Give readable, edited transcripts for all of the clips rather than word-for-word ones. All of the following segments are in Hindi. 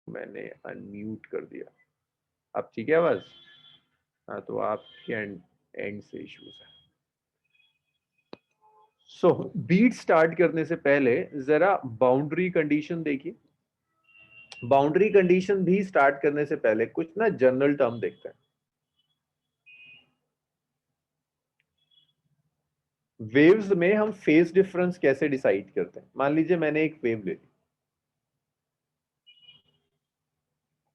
मैंने अनम्यूट कर दिया। अब ठीक है आवाज? हाँ, तो आपके एंड से इश्यूज है। सो बीट स्टार्ट करने से पहले जरा बाउंड्री कंडीशन देखिए। बाउंड्री कंडीशन भी स्टार्ट करने से पहले कुछ ना जनरल टर्म देखते हैं। वेव्स में हम फेज डिफरेंस कैसे डिसाइड करते हैं? मान लीजिए मैंने एक वेव ले ली,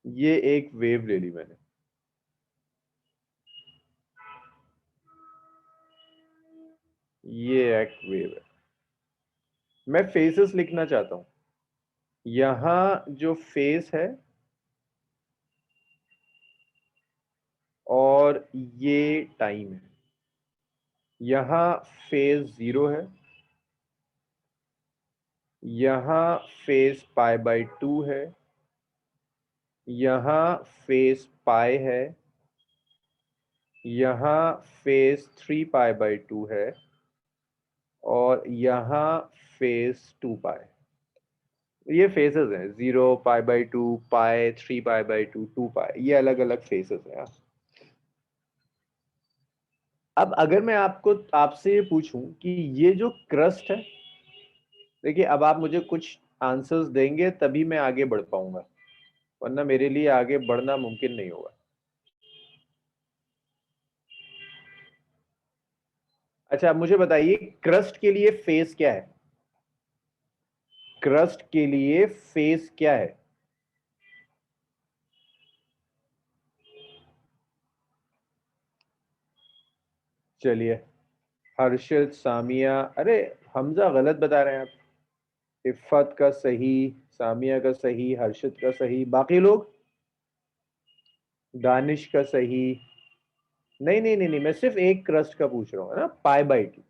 ये एक वेव ले ली मैंने, ये एक वेव है। मैं फेसेस लिखना चाहता हूं। यहां जो फेस है और ये टाइम है। यहां फेज 0 है, यहां फेज π/2 है, यहां फेज पाई है, यहां फेज 3π/2 है, और यहां फेज 2π। ये फेसेस हैं, 0, π/2, पाई, 3π/2, 2π, ये अलग अलग फेसेस हैं। अब अगर मैं आपको आपसे ये पूछूं कि ये जो क्रस्ट है, देखिए अब आप मुझे कुछ आंसर्स देंगे तभी मैं आगे बढ़ पाऊंगा, वरना मेरे लिए आगे बढ़ना मुमकिन नहीं होगा। अच्छा, अब मुझे बताइए क्रस्ट के लिए फेस क्या है? क्रस्ट के लिए फेस क्या है? चलिए, हर्षित, सामिया, अरे हमजा गलत बता रहे हैं आप। इफ़त का सही, सामिया का सही, हर्षित का सही, बाकी लोग? दानिश का सही। नहीं नहीं नहीं नहीं, मैं सिर्फ एक क्रस्ट का पूछ रहा हूँ, है ना, π/2।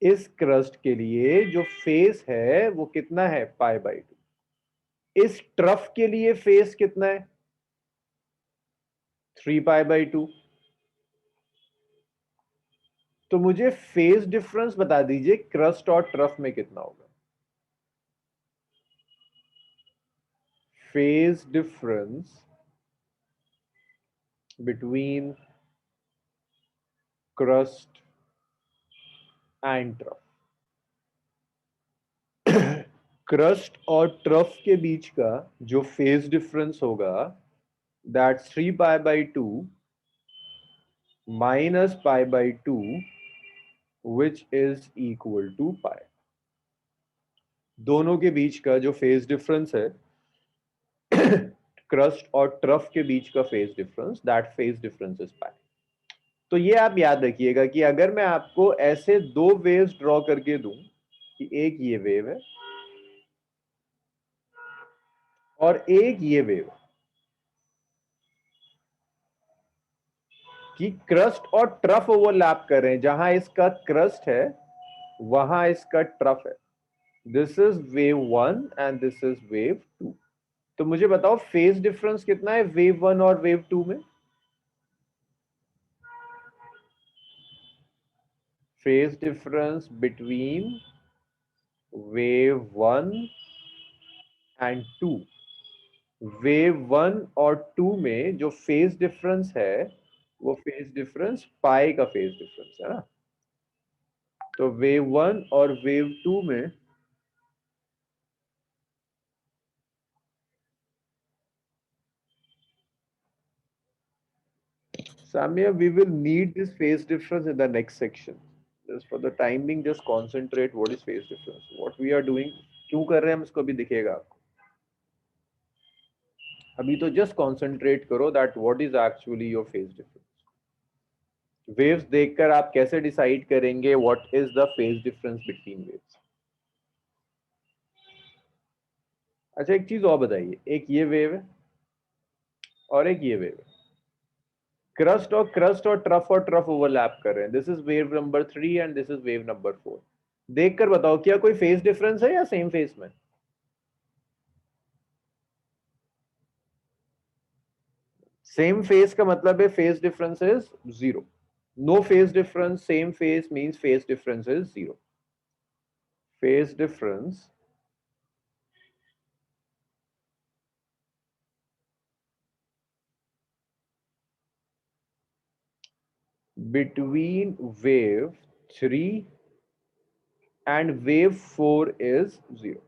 इस क्रस्ट के लिए जो फेस है वो कितना है? π/2। इस ट्रफ के लिए फेस कितना है? 3π/2। तो मुझे फेज डिफरेंस बता दीजिए क्रस्ट और ट्रफ में कितना होगा? Phase difference between crest and trough. Crest और ट्रफ के बीच का जो फेज डिफरेंस होगा, that's 3π/2 minus π/2, which is equal to pi. दोनों के बीच का जो फेज डिफरेंस है, क्रस्ट और ट्रफ के बीच का phase difference, that phase difference is pi. तो ये आप याद रखिएगा कि अगर मैं आपको ऐसे दो वेव्स ड्रॉ करके दूं कि एक ये वेव है और एक ये वेव, कि क्रस्ट और ट्रफ ओवरलैप कर रहे हैं, जहां इसका क्रस्ट है वहां इसका ट्रफ है। This is wave 1 and this is wave 2। तो मुझे बताओ फेज डिफरेंस कितना है वेव 1 और वेव 2 में? Phase difference between wave 1 and 2, wave 1 और 2 में जो फेज डिफरेंस है वो फेज डिफरेंस पाई का फेज डिफरेंस है ना। तो वेव 1 और वेव 2 में Samia, we will need this phase difference in the next section. Just for the time being, just concentrate what is phase difference. What we are doing, क्यों कर रहे हैं हम इसको अभी दिखेगा आपको। अभी तो just concentrate करो that what is actually your phase difference. Waves देखकर आप कैसे decide करेंगे what is the phase difference between waves? अच्छा, एक चीज और बताइए, एक ये वेव है और एक ये वेव है। क्रस्ट और ट्रफ ओवरलैप कर रहे हैं। This is wave number 3 and this is wave number 4। देखकर बताओ क्या कोई फेज डिफरेंस है या सेम फेज में? सेम फेज का मतलब है phase difference is 0। No phase difference, same phase means phase difference is 0। Phase difference between wave 3 and wave 4 is 0.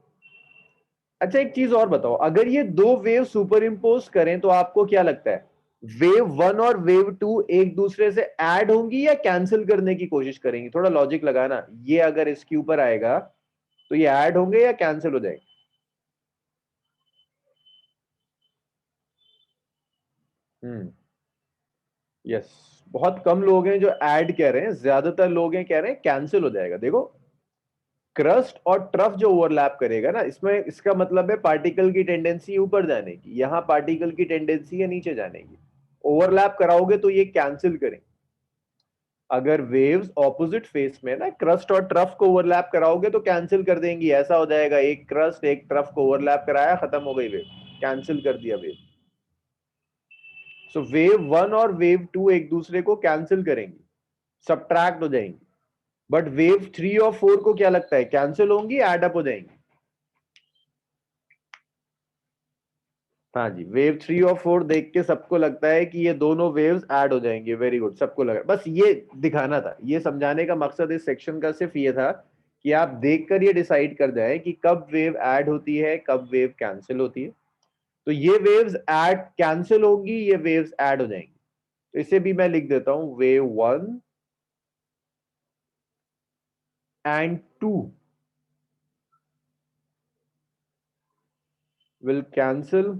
अच्छा एक चीज और बताओ, अगर ये दो वेव सुपर इम्पोज करें तो आपको क्या लगता है, वेव 1 और वेव 2 एक दूसरे से ऐड होंगी या कैंसिल करने की कोशिश करेंगी? थोड़ा लॉजिक लगाना, ये अगर इसके ऊपर आएगा तो ये ऐड होंगे या कैंसिल हो जाएंगे? यस, बहुत कम लोग हैं जो ऐड कह रहे हैं, ज्यादातर लोग हैं कह रहे हैं कैंसिल हो जाएगा। देखो, क्रस्ट और ट्रफ जो ओवरलैप करेगा ना, इसमें इसका मतलब है पार्टिकल की टेंडेंसी ऊपर जाने की, यहां पार्टिकल की टेंडेंसी है नीचे जाने की। ओवरलैप कराओगे तो ये कैंसिल करेंगे। अगर वेव्स ऑपोजिट फेस में ना क्रस्ट और ट्रफ को ओवरलैप कराओगे तो कैंसिल कर देंगी। ऐसा हो जाएगा, एक क्रस्ट एक ट्रफ को ओवरलैप कराया, खत्म हो गई वेव, कैंसिल कर दिया वेव। सो वेव 1 और वेव 2 एक दूसरे को कैंसिल करेंगी, सबट्रैक्ट हो जाएंगी। बट वेव 3 और 4 को क्या लगता है, कैंसिल होंगी, एड अप हो जाएंगी? हाँ जी, वेव 3 और 4 देख के सबको लगता है कि ये दोनों वेव्स ऐड हो जाएंगे। वेरी गुड, सबको लगा। बस ये दिखाना था, ये समझाने का मकसद इस सेक्शन का सिर्फ ये था कि आप देखकर ये डिसाइड कर जाएं कि कब वेव ऐड होती है, कब वेव कैंसिल होती है। तो ये वेव्स ऐड कैंसिल होंगी, ये वेव्स ऐड हो जाएंगी। तो इसे भी मैं लिख देता हूं, wave 1 and 2 will cancel,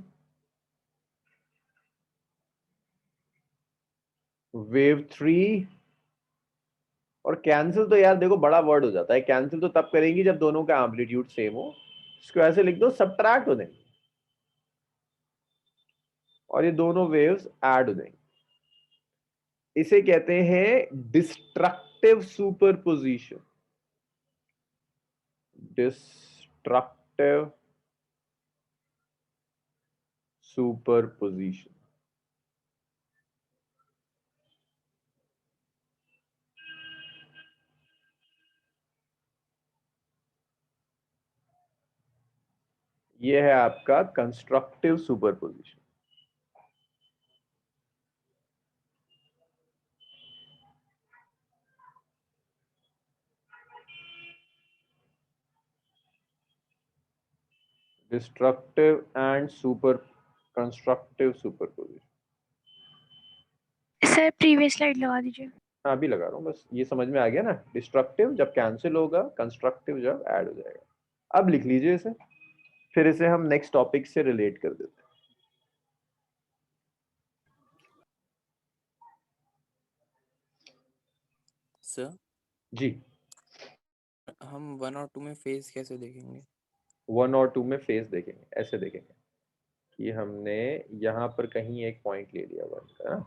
wave 3। और कैंसिल तो यार देखो बड़ा वर्ड हो जाता है, कैंसिल तो तब करेंगी जब दोनों का एम्पलीट्यूड सेम हो। इसको ऐसे लिख दो, सबट्रैक्ट हो जाएंगे और ये दोनों वेव्स ऐड हो जाएंगे। इसे कहते हैं डिस्ट्रक्टिव सुपरपोजिशन। Destructive superposition. ये है आपका constructive superposition. Destructive and super constructive superposition. Sir previous slide लगा दीजिए। हाँ अभी लगा रहा हूँ, बस ये समझ में आ गया ना, डिस्ट्रक्टिव जब कैंसिल होगा, कंस्ट्रक्टिव जब ऐड हो जाएगा। अब लिख लीजिए इसे, फिर इसे हम नेक्स्ट टॉपिक से रिलेट कर देते हैं। सर जी, हम 1 और 2 में फेज कैसे देखेंगे? 1 और 2 में फेस देखेंगे, ऐसे देखेंगे कि हमने यहाँ पर कहीं एक पॉइंट ले लिया 1 का ना,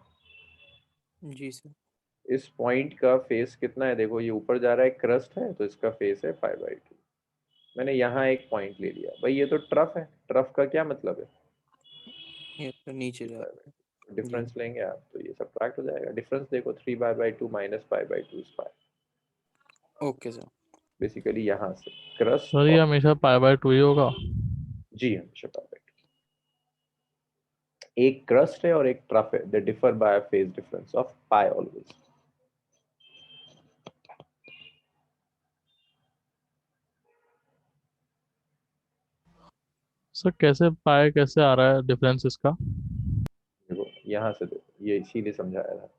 जी सर। इस पॉइंट का फेस कितना है, देखो ये ऊपर जा रहा है, क्रस्ट है तो इसका फेस है π/2। मैंने यहाँ एक पॉइंट ले लिया भाई, ये तो ट्रफ है, ट्रफ का क्या मतलब है, ये तो नीचे जा रहा है। जी डिफरेंस लेंगे आप तो ये सबट्रैक्ट हो जाएगा। डिफरेंस देखो 3π/2 minus π/2 is π। Okay sir. Basically यहाँ से क्रस्ट सर ये और, हमेशा π/2 ही होगा? जी हमेशा π/2। एक क्रस्ट है और एक ट्रफ है, they differ by phase difference of pi always. Sir कैसे पाए, कैसे आ रहा है डिफरेंस इसका? देखो यहाँ से देखो, ये इसीलिए समझाया था,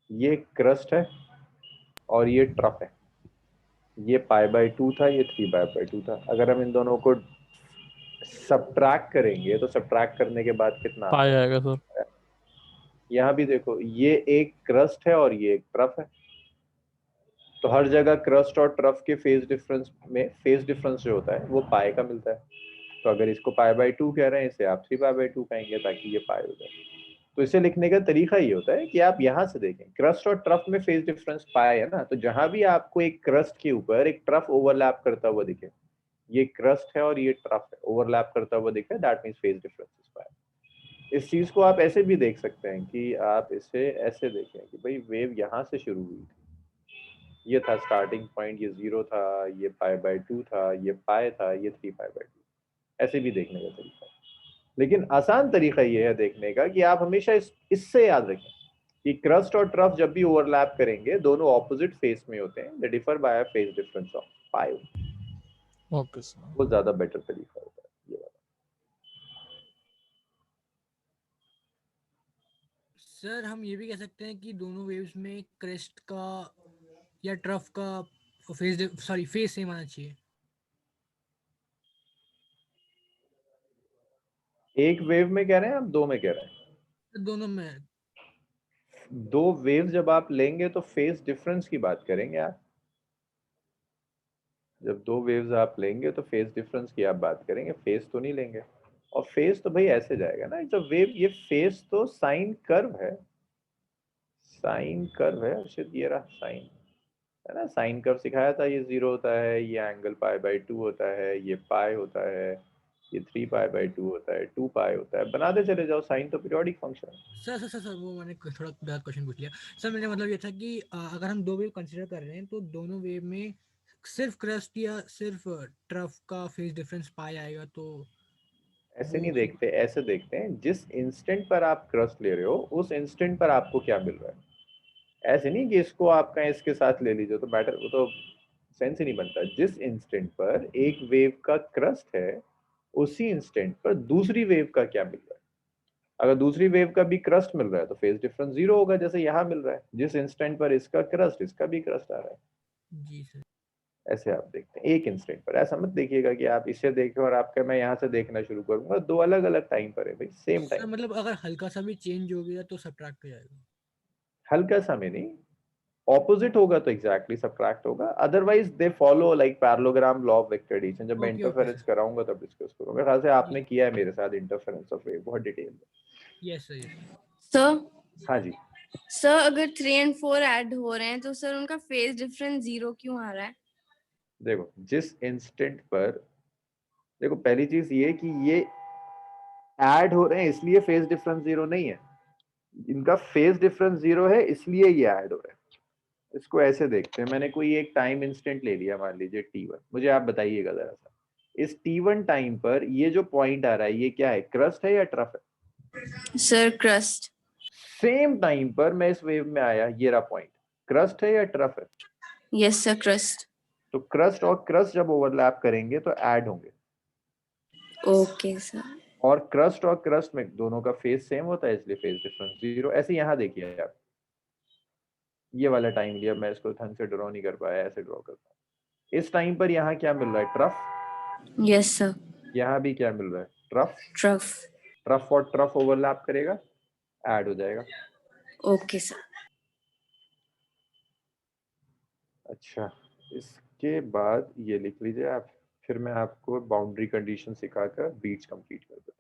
ये क्रस्ट है और ये ट्रफ है। ये π/2 था, ये 3π/2 था। अगर हम इन दोनों को सबट्रैक्ट करेंगे तो सबट्रैक्ट करने के बाद कितना आता पाए है, आएगा सर। यहाँ भी देखो ये एक क्रस्ट है और ये एक ट्रफ है, तो हर जगह क्रस्ट और ट्रफ के फेज डिफरेंस में फेज डिफरेंस जो होता है वो पाए का मिलता है। तो अगर इसको π/2 कह रहे हैं, इसे आप 3π/2 कहेंगे ताकि ये पाए हो जाए। तो इसे लिखने का तरीका ये होता है कि आप यहां से देखें, क्रस्ट और ट्रफ में फेज डिफरेंस पाए है ना, तो जहां भी आपको एक क्रस्ट के ऊपर एक ट्रफ ओवरलैप करता हुआ दिखे, ये क्रस्ट है और ये ट्रफ है, ओवरलैप करता हुआ दिखे, that means phase difference is पाए। इस चीज को आप ऐसे भी देख सकते हैं कि आप इसे ऐसे देखें कि भाई वेव यहां से शुरू हुई थी, ये था स्टार्टिंग पॉइंट, ये 0 था, ये π/2 था, ये पाए था, ये 3π/2। ऐसे भी देखने का तरीका है, लेकिन आसान तरीका ये है देखने का कि आप हमेशा इससे याद रखें कि क्रस्ट और ट्रफ जब भी ओवरलैप करेंगे दोनों ऑपोजिट फेस में होते हैं, they differ by a phase difference of pi. Okay sir. वो ज्यादा बेटर तरीका होता है ये वाला। सर हम ये भी कह सकते हैं कि दोनों वेव्स में क्रेस्ट का या ट्रफ का फेस सेम आना चाहिए। एक वेव में कह रहे हैं आप, दो में कह रहे हैं? दोनों में। दो वेव जब आप लेंगे तो फेस डिफरेंस की बात करेंगे आप। जब दो वेव्स आप लेंगे तो फेस डिफरेंस की आप बात करेंगे, फेस तो नहीं लेंगे। और फेस तो भाई ऐसे जाएगा ना, जब वेव, ये फेस तो साइन कर्व है, साइन कर्व है अर्षित, ये रहा साइन, है ना। साइन कर्व सिखाया था, ये 0 होता है, ये एंगल π/2 होता है, ये पाई होता है, ये 3π/2 होता है, 2π होता है, बनाते चले जाओ। साइन तो पीरियोडिक फंक्शन है। सर वो मैंने थोड़ा गलत क्वेश्चन पूछ लिया। सर मेरा मतलब ये था कि अगर हम दो वेव कंसीडर कर रहे हैं तो दोनों वेव में सिर्फ क्रस्ट या सिर्फ ट्रफ का फेस डिफरेंस पाई आएगा, तो ऐसे वो नहीं देखते, ऐसे देखते हैं जिस इंस्टेंट पर आप क्रस्ट ले रहे हो उस इंस्टेंट पर आपको क्या मिल रहा है। ऐसे नहीं कि इसको आप कहें इसके साथ ले लीजिए तो बैटर, वो तो सेंस ही नहीं बनता। जिस इंस्टेंट पर एक वेव का क्रस्ट है उसी इंस्टेंट पर दूसरी वेव का क्या मिल रहा है। अगर दूसरी वेव का भी क्रस्ट मिल रहा है तो फेज डिफरेंस 0 होगा, जैसे यहाँ मिल रहा है। जिस इंस्टेंट पर इसका क्रस्ट, इसका भी क्रस्ट आ रहा है। जी सर। ऐसे आप देखते हैं एक इंस्टेंट पर। ऐसा मत देखिएगा कि आप इसे देखें और आपका मैं यहाँ से देखना शुरू करूंगा, दो अलग अलग टाइम पर है भाई, सेम सर टाइम। मतलब अगर हल्का सा भी चेंज हो गया तो सब्ट्रैक्ट हो जाएगा। हल्का सा में नहीं, ऑपोजिट होगा तो एग्जैक्टली सब्ट्रैक्ट होगा। Otherwise they follow like parallelogram law of vector addition. जब मैं ओके इंटरफेरेंस सर। कराऊंगा तब डिस्कस करूंगा। ख्याल से जी आपने किया है मेरे साथ इंटरफेरेंस ऑफ वेव बहुत डिटेल में। Yes sir yes. सर हाँ जी। सर अगर 3 और 4 ऐड हो रहे हैं तो सर उनका फेज डिफरेंस 0 क्यों आ रहा है? देखो जिस इंस्टेंट पर, देखो पहली चीज ये कि ये ऐड हो रहे हैं इसलिए फेज डिफरेंस 0 नहीं है, इनका फेज डिफरेंस 0 है इसलिए ये ऐड हो रहा है। इसको ऐसे देखते हैं, मैंने कोई एक टाइम इंस्टेंट ले लिया, मान लीजिए t1। मुझे आप बताइएगा जरा सा, इस t1 टाइम पर ये जो पॉइंट आ रहा है ये क्या है, क्रस्ट है या ट्रफ है? Sir crust. सेम टाइम पर मैं इस वेव में आया, ये रहा पॉइंट, क्रस्ट है या ट्रफ है? Yes sir crust. तो क्रस्ट और क्रस्ट जब ओवरलैप करेंगे तो ऐड होंगे। Okay sir. और क्रस्ट और क्रस्ट में दोनों का फेज सेम होता है इसलिए फेज डिफरेंस 0। ऐसे यहाँ देखिए आप, ये वाला टाइम लिया, मैं इसको ढंग से ड्रॉ नहीं कर पाया, ऐसे ड्रॉ करता हूँ। इस टाइम पर यहाँ क्या मिल रहा है, ट्रफ। Yes sir. यहाँ भी क्या मिल रहा है, ट्रफ। ट्रफ। ट्रफ और ट्रफ ओवरलैप करेगा, ऐड हो जाएगा। Okay sir. अच्छा, इसके बाद ये लिख लीजिए आप, फिर मैं आपको बाउंड्री कंडीशन सिखाकर बीट्स कंप्लीट कर दूँ।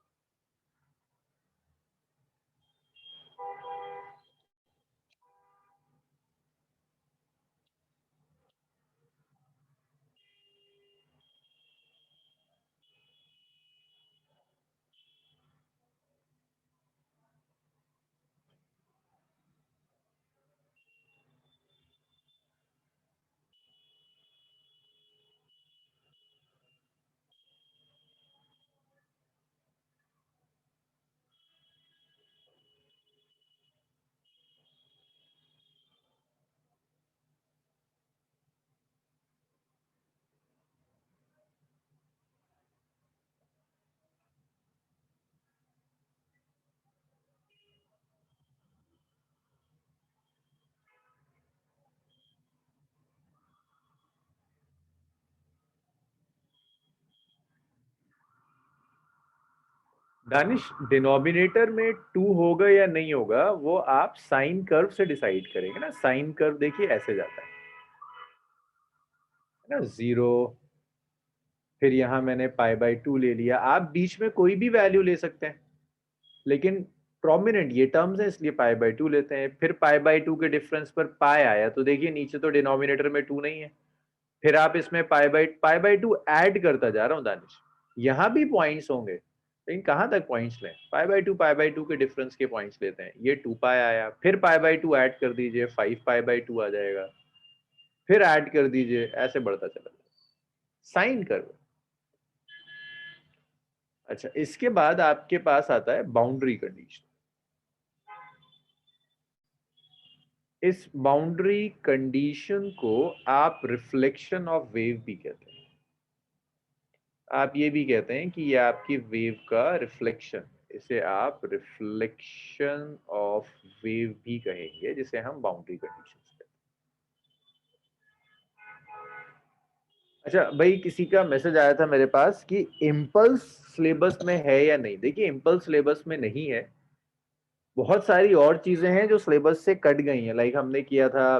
दानिश, डिनोमिनेटर में 2 होगा या नहीं होगा वो आप साइन कर्व से डिसाइड करेंगे ना। साइन कर्व देखिए ऐसे जाता है ना, 0, फिर यहां मैंने π/2 ले लिया। आप बीच में कोई भी वैल्यू ले सकते हैं, लेकिन प्रोमिनेंट ये टर्म्स है इसलिए π/2 लेते हैं। फिर π/2 के डिफरेंस पर पाई आया तो देखिए नीचे तो डिनोमिनेटर में 2 नहीं है, फिर आप इसमें π/2 ऐड करता जा रहा हूं दानिश। यहां भी पॉइंट्स होंगे लेकिन कहां तक पॉइंट्स लें, π/2 के डिफरेंस के पॉइंट्स लेते हैं। ये 2π आया, फिर π/2 ऐड कर दीजिए, 5π/2 आ जाएगा, फिर ऐड कर दीजिए, ऐसे बढ़ता चला जाए साइन कर्व। अच्छा, इसके बाद आपके पास आता है बाउंड्री कंडीशन। इस बाउंड्री कंडीशन को आप रिफ्लेक्शन ऑफ वेव भी कहते हैं। आप ये भी कहते हैं कि ये आपकी वेव का रिफ्लेक्शन, इसे आप रिफ्लेक्शन ऑफ वेव भी कहेंगे, जिसे हम बाउंड्री कंडीशन कहते हैं। अच्छा भाई, किसी का मैसेज आया था मेरे पास कि इम्पल्स सिलेबस में है या नहीं। देखिए, इम्पल्स सिलेबस में नहीं है। बहुत सारी और चीजें हैं जो सिलेबस से कट गई हैं। लाइक हमने किया था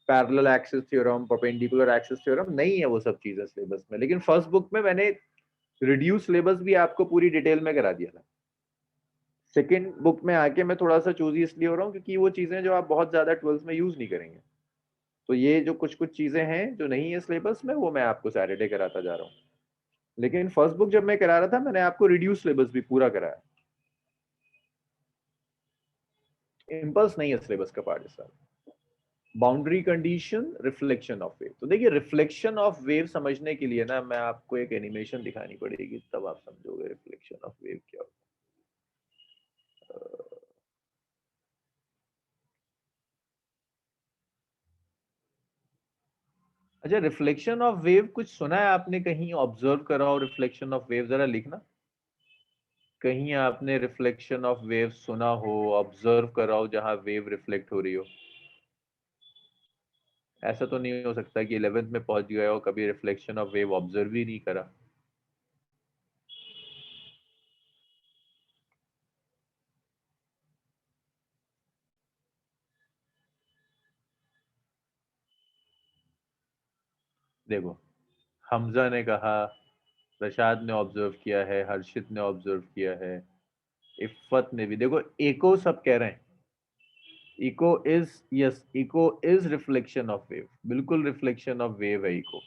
parallel axis theorem, perpendicular axis theorem, नहीं है वो सब चीजें सिलेबस में। लेकिन फर्स्ट बुक में मैंने रिड्यूस सिलेबस भी आपको पूरी डिटेल में करा दिया था। सेकेंड बुक में आके मैं थोड़ा सा चूजी इसलिए हो रहा हूँ क्योंकि वो चीजें जो आप बहुत ज्यादा 12th में यूज नहीं करेंगे। तो ये जो कुछ कुछ चीजें हैं जो नहीं है सिलेबस में, वो मैं आपको सैटरडे कराता जा रहा हूँ। लेकिन फर्स्ट बुक जब मैं करा रहा था, मैंने आपको रिड्यूस सिलेबस भी पूरा कराया। इम्पल्स नहीं है सिलेबस का पार्ट इस साल। Boundary condition, reflection of wave. तो देखिए, रिफ्लेक्शन ऑफ वेव समझने के लिए ना मैं आपको एक एनिमेशन दिखानी पड़ेगी, तब आप समझोगे रिफ्लेक्शन ऑफ वेव क्या होता है। अच्छा, रिफ्लेक्शन ऑफ वेव कुछ सुना है आपने, कहीं ऑब्जर्व करा हो रिफ्लेक्शन ऑफ वेव? जरा लिखना, कहीं आपने रिफ्लेक्शन ऑफ वेव सुना हो, ऑब्जर्व करा हो, जहां वेव रिफ्लेक्ट हो रही हो। ऐसा तो नहीं हो सकता कि 11th में पहुंच गए हो, कभी रिफ्लेक्शन ऑफ वेव ऑब्जर्व ही नहीं करा। देखो, हमजा ने कहा, रशाद ने ऑब्जर्व किया है, हर्षित ने ऑब्जर्व किया है, इफ्फत ने भी। देखो, इको सब कह रहे हैं। Echo is, yes, echo is reflection of wave, बिल्कुल रिफ्लेक्शन ऑफ वेव है इको।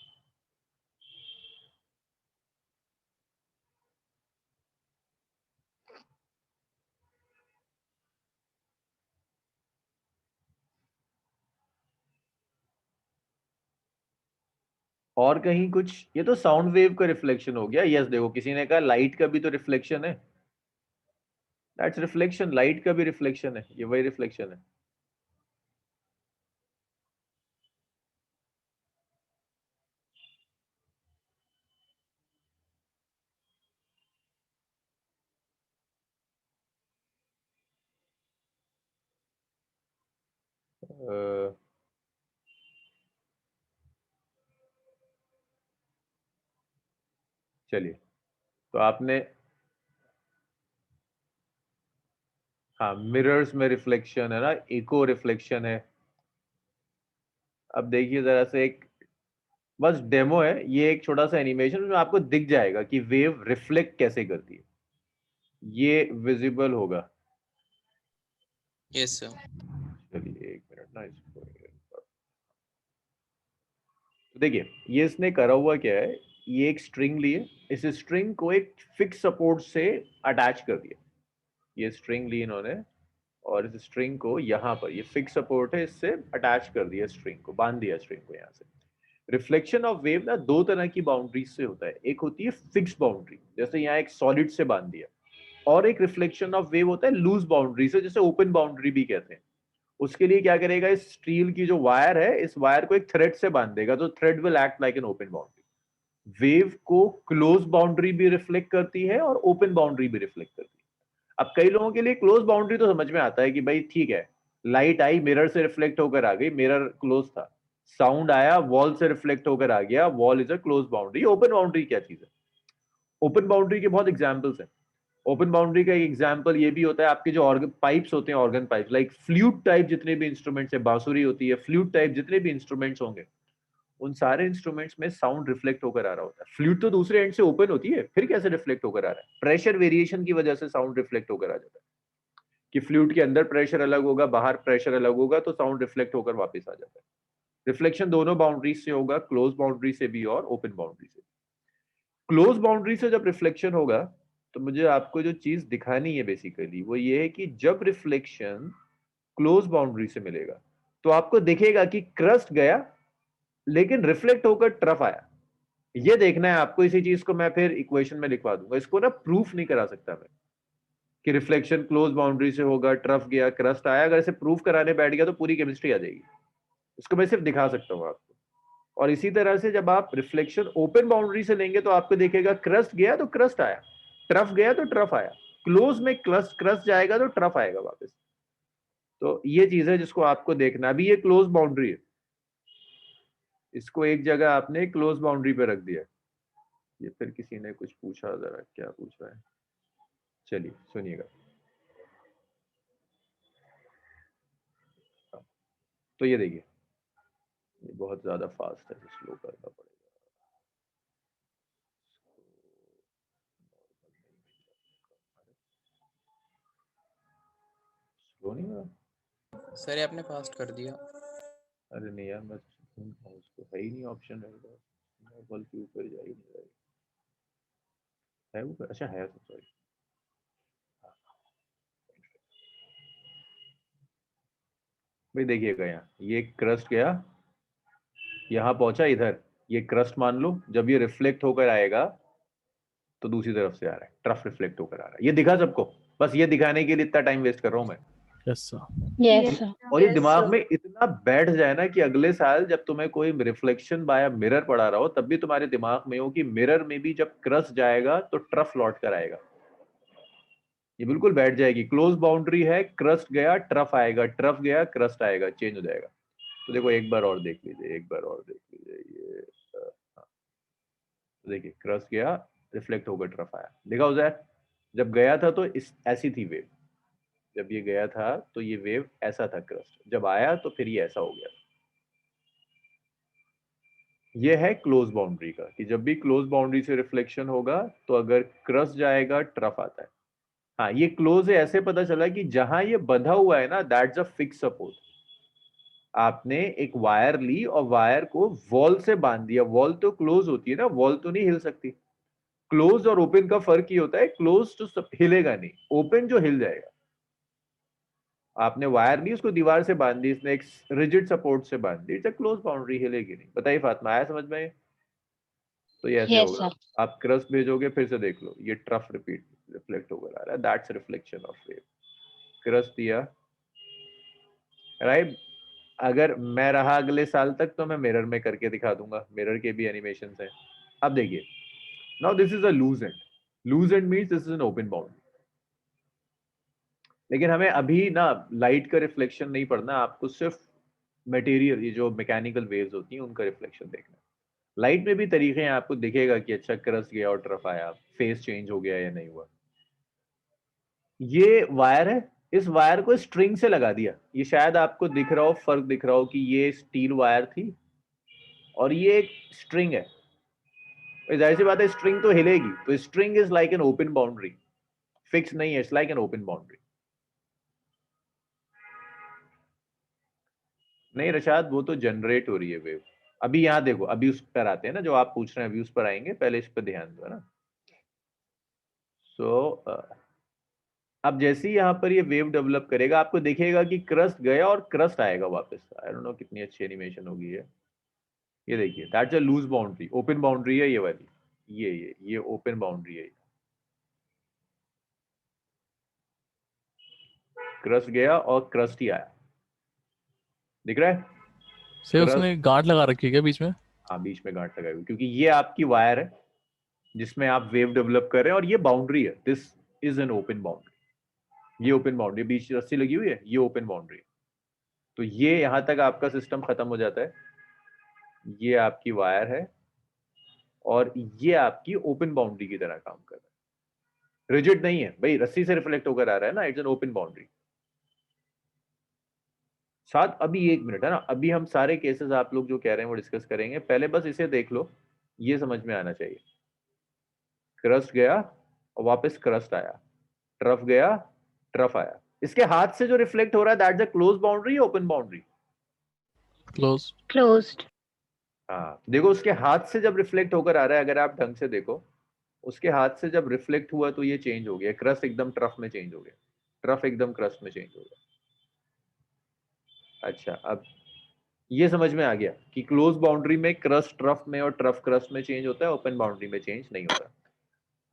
और कहीं कुछ? ये तो साउंड वेव का रिफ्लेक्शन हो गया। यस, देखो किसी ने कहा लाइट का भी तो रिफ्लेक्शन है। दैट्स रिफ्लेक्शन, लाइट का भी रिफ्लेक्शन है, ये वही रिफ्लेक्शन है। अ, चलिए, तो आपने, हाँ, मिरर्स में रिफ्लेक्शन है ना, इको रिफ्लेक्शन है। अब देखिए जरा से, एक बस डेमो है ये, एक छोटा सा एनिमेशन में आपको दिख जाएगा कि वेव रिफ्लेक्ट कैसे करती है। ये विजिबल होगा। Yes sir. चलिए एक मिनट ना इसको। तो देखिए, ये इसने करा हुआ क्या है, ये एक स्ट्रिंग लिए, इस स्ट्रिंग को एक फिक्स सपोर्ट से अटैच कर दिया। ये स्ट्रिंग ली इन्होंने, और इस स्ट्रिंग को यहाँ पर, ये फिक्स सपोर्ट है, इससे अटैच कर दिया, स्ट्रिंग को बांध दिया, स्ट्रिंग को यहाँ से। रिफ्लेक्शन ऑफ वेव ना दो तरह की बाउंड्रीज से होता है। एक होती है फिक्स बाउंड्री, जैसे यहाँ एक सॉलिड से बांध दिया, और एक रिफ्लेक्शन ऑफ वेव होता है लूज बाउंड्री से, जैसे ओपन बाउंड्री भी कहते हैं। उसके लिए क्या करेगा, इस स्टील की जो वायर है, इस वायर को एक थ्रेड से बांध देगा, तो thread will act like an open boundary. Wave को क्लोज बाउंड्री भी रिफ्लेक्ट करती है और ओपन बाउंड्री भी रिफ्लेक्ट करती है। अब कई लोगों के लिए क्लोज बाउंड्री तो समझ में आता है कि भाई ठीक है, लाइट आई मिरर से रिफ्लेक्ट होकर आ गई, मिरर क्लोज था। साउंड आया वॉल से रिफ्लेक्ट होकर आ गया, wall is a close boundary. Open boundary क्या चीज है? ओपन बाउंड्री के बहुत एग्जांपल्स हैं। ओपन बाउंड्री का एक एग्जांपल ये भी होता है, आपके जो ऑर्गन पाइप्स होते हैं, organ pipe, like flute type जितने भी इंस्ट्रूमेंट्स है, बांसुरी होती है, फ्लूट टाइप जितने भी इंस्ट्रूमेंट्स होंगे, उन सारे इंस्ट्रूमेंट्स में साउंड रिफ्लेक्ट होकर आ रहा होता है। फ्लूट तो दूसरे एंड से ओपन होती है, फिर कैसे रिफ्लेक्ट होकर आ रहा है? प्रेशर वेरिएशन की वजह से साउंड रिफ्लेक्ट होकर आ जाता है, कि फ्लूट के अंदर प्रेशर अलग होगा, बाहर प्रेशर अलग होगा, तो साउंड रिफ्लेक्ट होकर वापस आ जाता है। रिफ्लेक्शन दोनों बाउंड्रीज से होगा, क्लोज बाउंड्री से भी और ओपन बाउंड्री से। क्लोज बाउंड्री से जब रिफ्लेक्शन होगा, तो मुझे आपको जो चीज दिखानी है बेसिकली वो ये है कि जब रिफ्लेक्शन क्लोज बाउंड्री से मिलेगा, तो आपको दिखेगा कि क्रस्ट गया, लेकिन रिफ्लेक्ट होकर ट्रफ आया। ये देखना है आपको। इसी चीज को मैं फिर इक्वेशन में लिखवा दूंगा, इसको ना प्रूफ नहीं करा सकता मैं कि रिफ्लेक्शन क्लोज बाउंड्री से होगा, ट्रफ गया, क्रस्ट आया। अगर इसे प्रूफ कराने बैठ गया तो पूरी केमिस्ट्री आ जाएगी। इसको मैं सिर्फ दिखा सकता हूँ आपको। और इसी तरह से जब आप रिफ्लेक्शन ओपन बाउंड्री से लेंगे तो आपको देखेगा क्रस्ट गया तो क्रस्ट आया, ट्रफ गया तो ट्रफ आया, क्लोज में क्रस्ट जाएगा तो ट्रफ आएगा वापस। तो ये चीज है जिसको आपको देखना। अभी ये क्लोज बाउंड्री है, इसको एक जगह आपने क्लोज बाउंड्री पे रख दिया। ये फिर किसी ने कुछ पूछा, जरा क्या पूछा है, चलिए सुनिएगा। तो ये देखिए, ये बहुत ज्यादा फास्ट है, स्लो करना पड़ेगा। स्लो नहीं हो रहा? सर ये आपने फास्ट कर दिया। अरे नहीं यार, मैं ढूंढ रहा हूँ उसको, है ही नहीं ऑप्शन रहेगा, बल्कि ऊपर जा ही नहीं रहा है ऊपर। अच्छा है तो सॉरी। भाई देखिएगा यहाँ, ये क्रस्ट गया, यहाँ पहुंचा इधर, ये क्रस्ट मान लो। जब ये रिफ्लेक्ट होकर आएगा तो दूसरी तरफ से आ रहा है, ट्रफ रिफ्लेक्ट होकर आ रहा है। ये दिखा सबको? बस ये दिखाने के लिए इतना टाइम वेस्ट कर रहा हूं मैं। Yes sir. Yes sir. और ये दिमाग में इतना बैठ जाए ना कि अगले साल जब तुम्हें कोई रिफ्लेक्शन बाय मिरर पढ़ा रहा हो तब भी तुम्हारे दिमाग में हो कि मिरर में भी जब क्रस्ट जाएगा तो ट्रफ लौट कर आएगा। ये बिल्कुल बैठ जाएगी। क्लोज बाउंड्री है, क्रस्ट गया ट्रफ आएगा, ट्रफ गया क्रस्ट आएगा, चेंज हो जाएगा। तो देखो एक बार और देख लीजिए, एक बार और देख लीजिए। ये देखिए क्रस्ट गया, रिफ्लेक्ट होकर ट्रफ आया, देखा हो जाए। जब गया था तो इस ऐसी थी वेव, जब ये गया था तो ये वेव ऐसा था क्रस्ट, जब आया तो फिर ये ऐसा हो गया। ये है क्लोज बाउंड्री का, कि जब भी क्लोज बाउंड्री से रिफ्लेक्शन होगा तो अगर क्रस्ट जाएगा ट्रफ आता है। हाँ ये क्लोज है, ऐसे पता चला कि जहां ये बंधा हुआ है ना, दैट्स अ फिक्स सपोर्ट। आपने एक वायर ली और वायर को वॉल से बांध दिया। वॉल तो क्लोज होती है ना, वॉल तो नहीं हिल सकती। क्लोज और ओपन का फर्क ये होता है, क्लोज तो हिलेगा नहीं, ओपन जो हिल जाएगा। आपने वायर ली, उसको दीवार से बांध दी, इसने एक रिजिड सपोर्ट से बांध दी, इट्स अ क्लोज बाउंड्री, हिलेगी नहीं। बताइए फातिमा, आया समझ में? तो ये ऐसे यस होगा। सर। आप क्रस्ट भेजोगे, फिर से देख लो, ये ट्रफ रिपीट रिफ्लेक्ट होकर आ रहा है, that's reflection of wave. Crust दिया, राइट। अगर मैं रहा अगले साल तक तो मैं मिरर में करके दिखा दूंगा, मिरर के भी एनिमेशन है। अब देखिए, now this is a loose end. Loose end means this is an open boundary. लेकिन हमें अभी ना लाइट का रिफ्लेक्शन नहीं पढ़ना, आपको सिर्फ मटेरियल, ये जो मैकेनिकल वेव्स होती हैं उनका रिफ्लेक्शन देखना है। लाइट में भी तरीके हैं, आपको दिखेगा कि अच्छा क्रस्ट गया और ट्रफ आया, फेस चेंज हो गया या नहीं हुआ। ये वायर है, इस वायर को स्ट्रिंग से लगा दिया। ये शायद आपको दिख रहा हो, फर्क दिख रहा हो कि ये स्टील वायर थी और ये एक स्ट्रिंग है। जाहिर सी बात है स्ट्रिंग तो हिलेगी, तो string is like an open boundary, fix नहीं है, it's like an open boundary. नहीं रशाद, वो तो जनरेट हो रही है वेव। अभी यहाँ देखो, अभी उस पर आते हैं ना, जो आप पूछ रहे हैं अभी उस पर आएंगे, पहले इस पर ध्यान दो, है ना। सो अब जैसे ही यहाँ पर ये वेव डेवलप करेगा, आपको दिखेगा कि क्रस्ट गया और क्रस्ट आएगा वापस। आई डोंट नो कितनी अच्छी एनिमेशन होगी ये देखिए, that's a loose boundary. Open boundary है ये वाली, ये ओपन बाउंड्री है। क्रस्ट गया और क्रस्ट ही आया, दिख रहा है? सर क्रस्ट, उसने गांठ लगा रखी है क्या बीच में? हाँ बीच में गांठ लगाई हुई, क्योंकि ये आपकी वायर है जिसमें आप वेव डेवलप कर रहे हैं, और ये बाउंड्री है, this is an open boundary. ये ओपन बाउंड्री, बीच रस्सी लगी हुई है, ये ओपन बाउंड्री। तो ये यहां तक आपका सिस्टम खत्म हो जाता है। ये आपकी वायर है और ये आपकी ओपन बाउंड्री की तरह काम कर रहा है। रिजिड नहीं है भाई, रस्सी से रिफ्लेक्ट होकर आ रहा है ना, इट्स एन ओपन बाउंड्री। साथ अभी एक मिनट है ना, अभी हम सारे केसेस आप लोग जो कह रहे हैं वो डिस्कस करेंगे, पहले बस इसे देख लो, ये समझ में आना चाहिए। क्रस्ट गया और वापस क्रस्ट आया, ट्रफ गया, ट्रफ आया। इसके हाथ से जो रिफ्लेक्ट हो रहा है, that's a close boundary, open boundary. Close. Closed. हाँ देखो, उसके हाथ से जब रिफ्लेक्ट होकर आ रहा है, अगर आप ढंग से देखो, उसके हाथ से जब रिफ्लेक्ट हुआ तो ये चेंज हो गया, क्रस्ट एकदम ट्रफ में चेंज हो गया, ट्रफ एकदम क्रस्ट में चेंज हो गया। अच्छा, अब ये समझ में आ गया कि क्लोज बाउंड्री में क्रस्ट ट्रफ में और ट्रफ क्रस्ट में चेंज होता है, ओपन बाउंड्री में चेंज नहीं होता।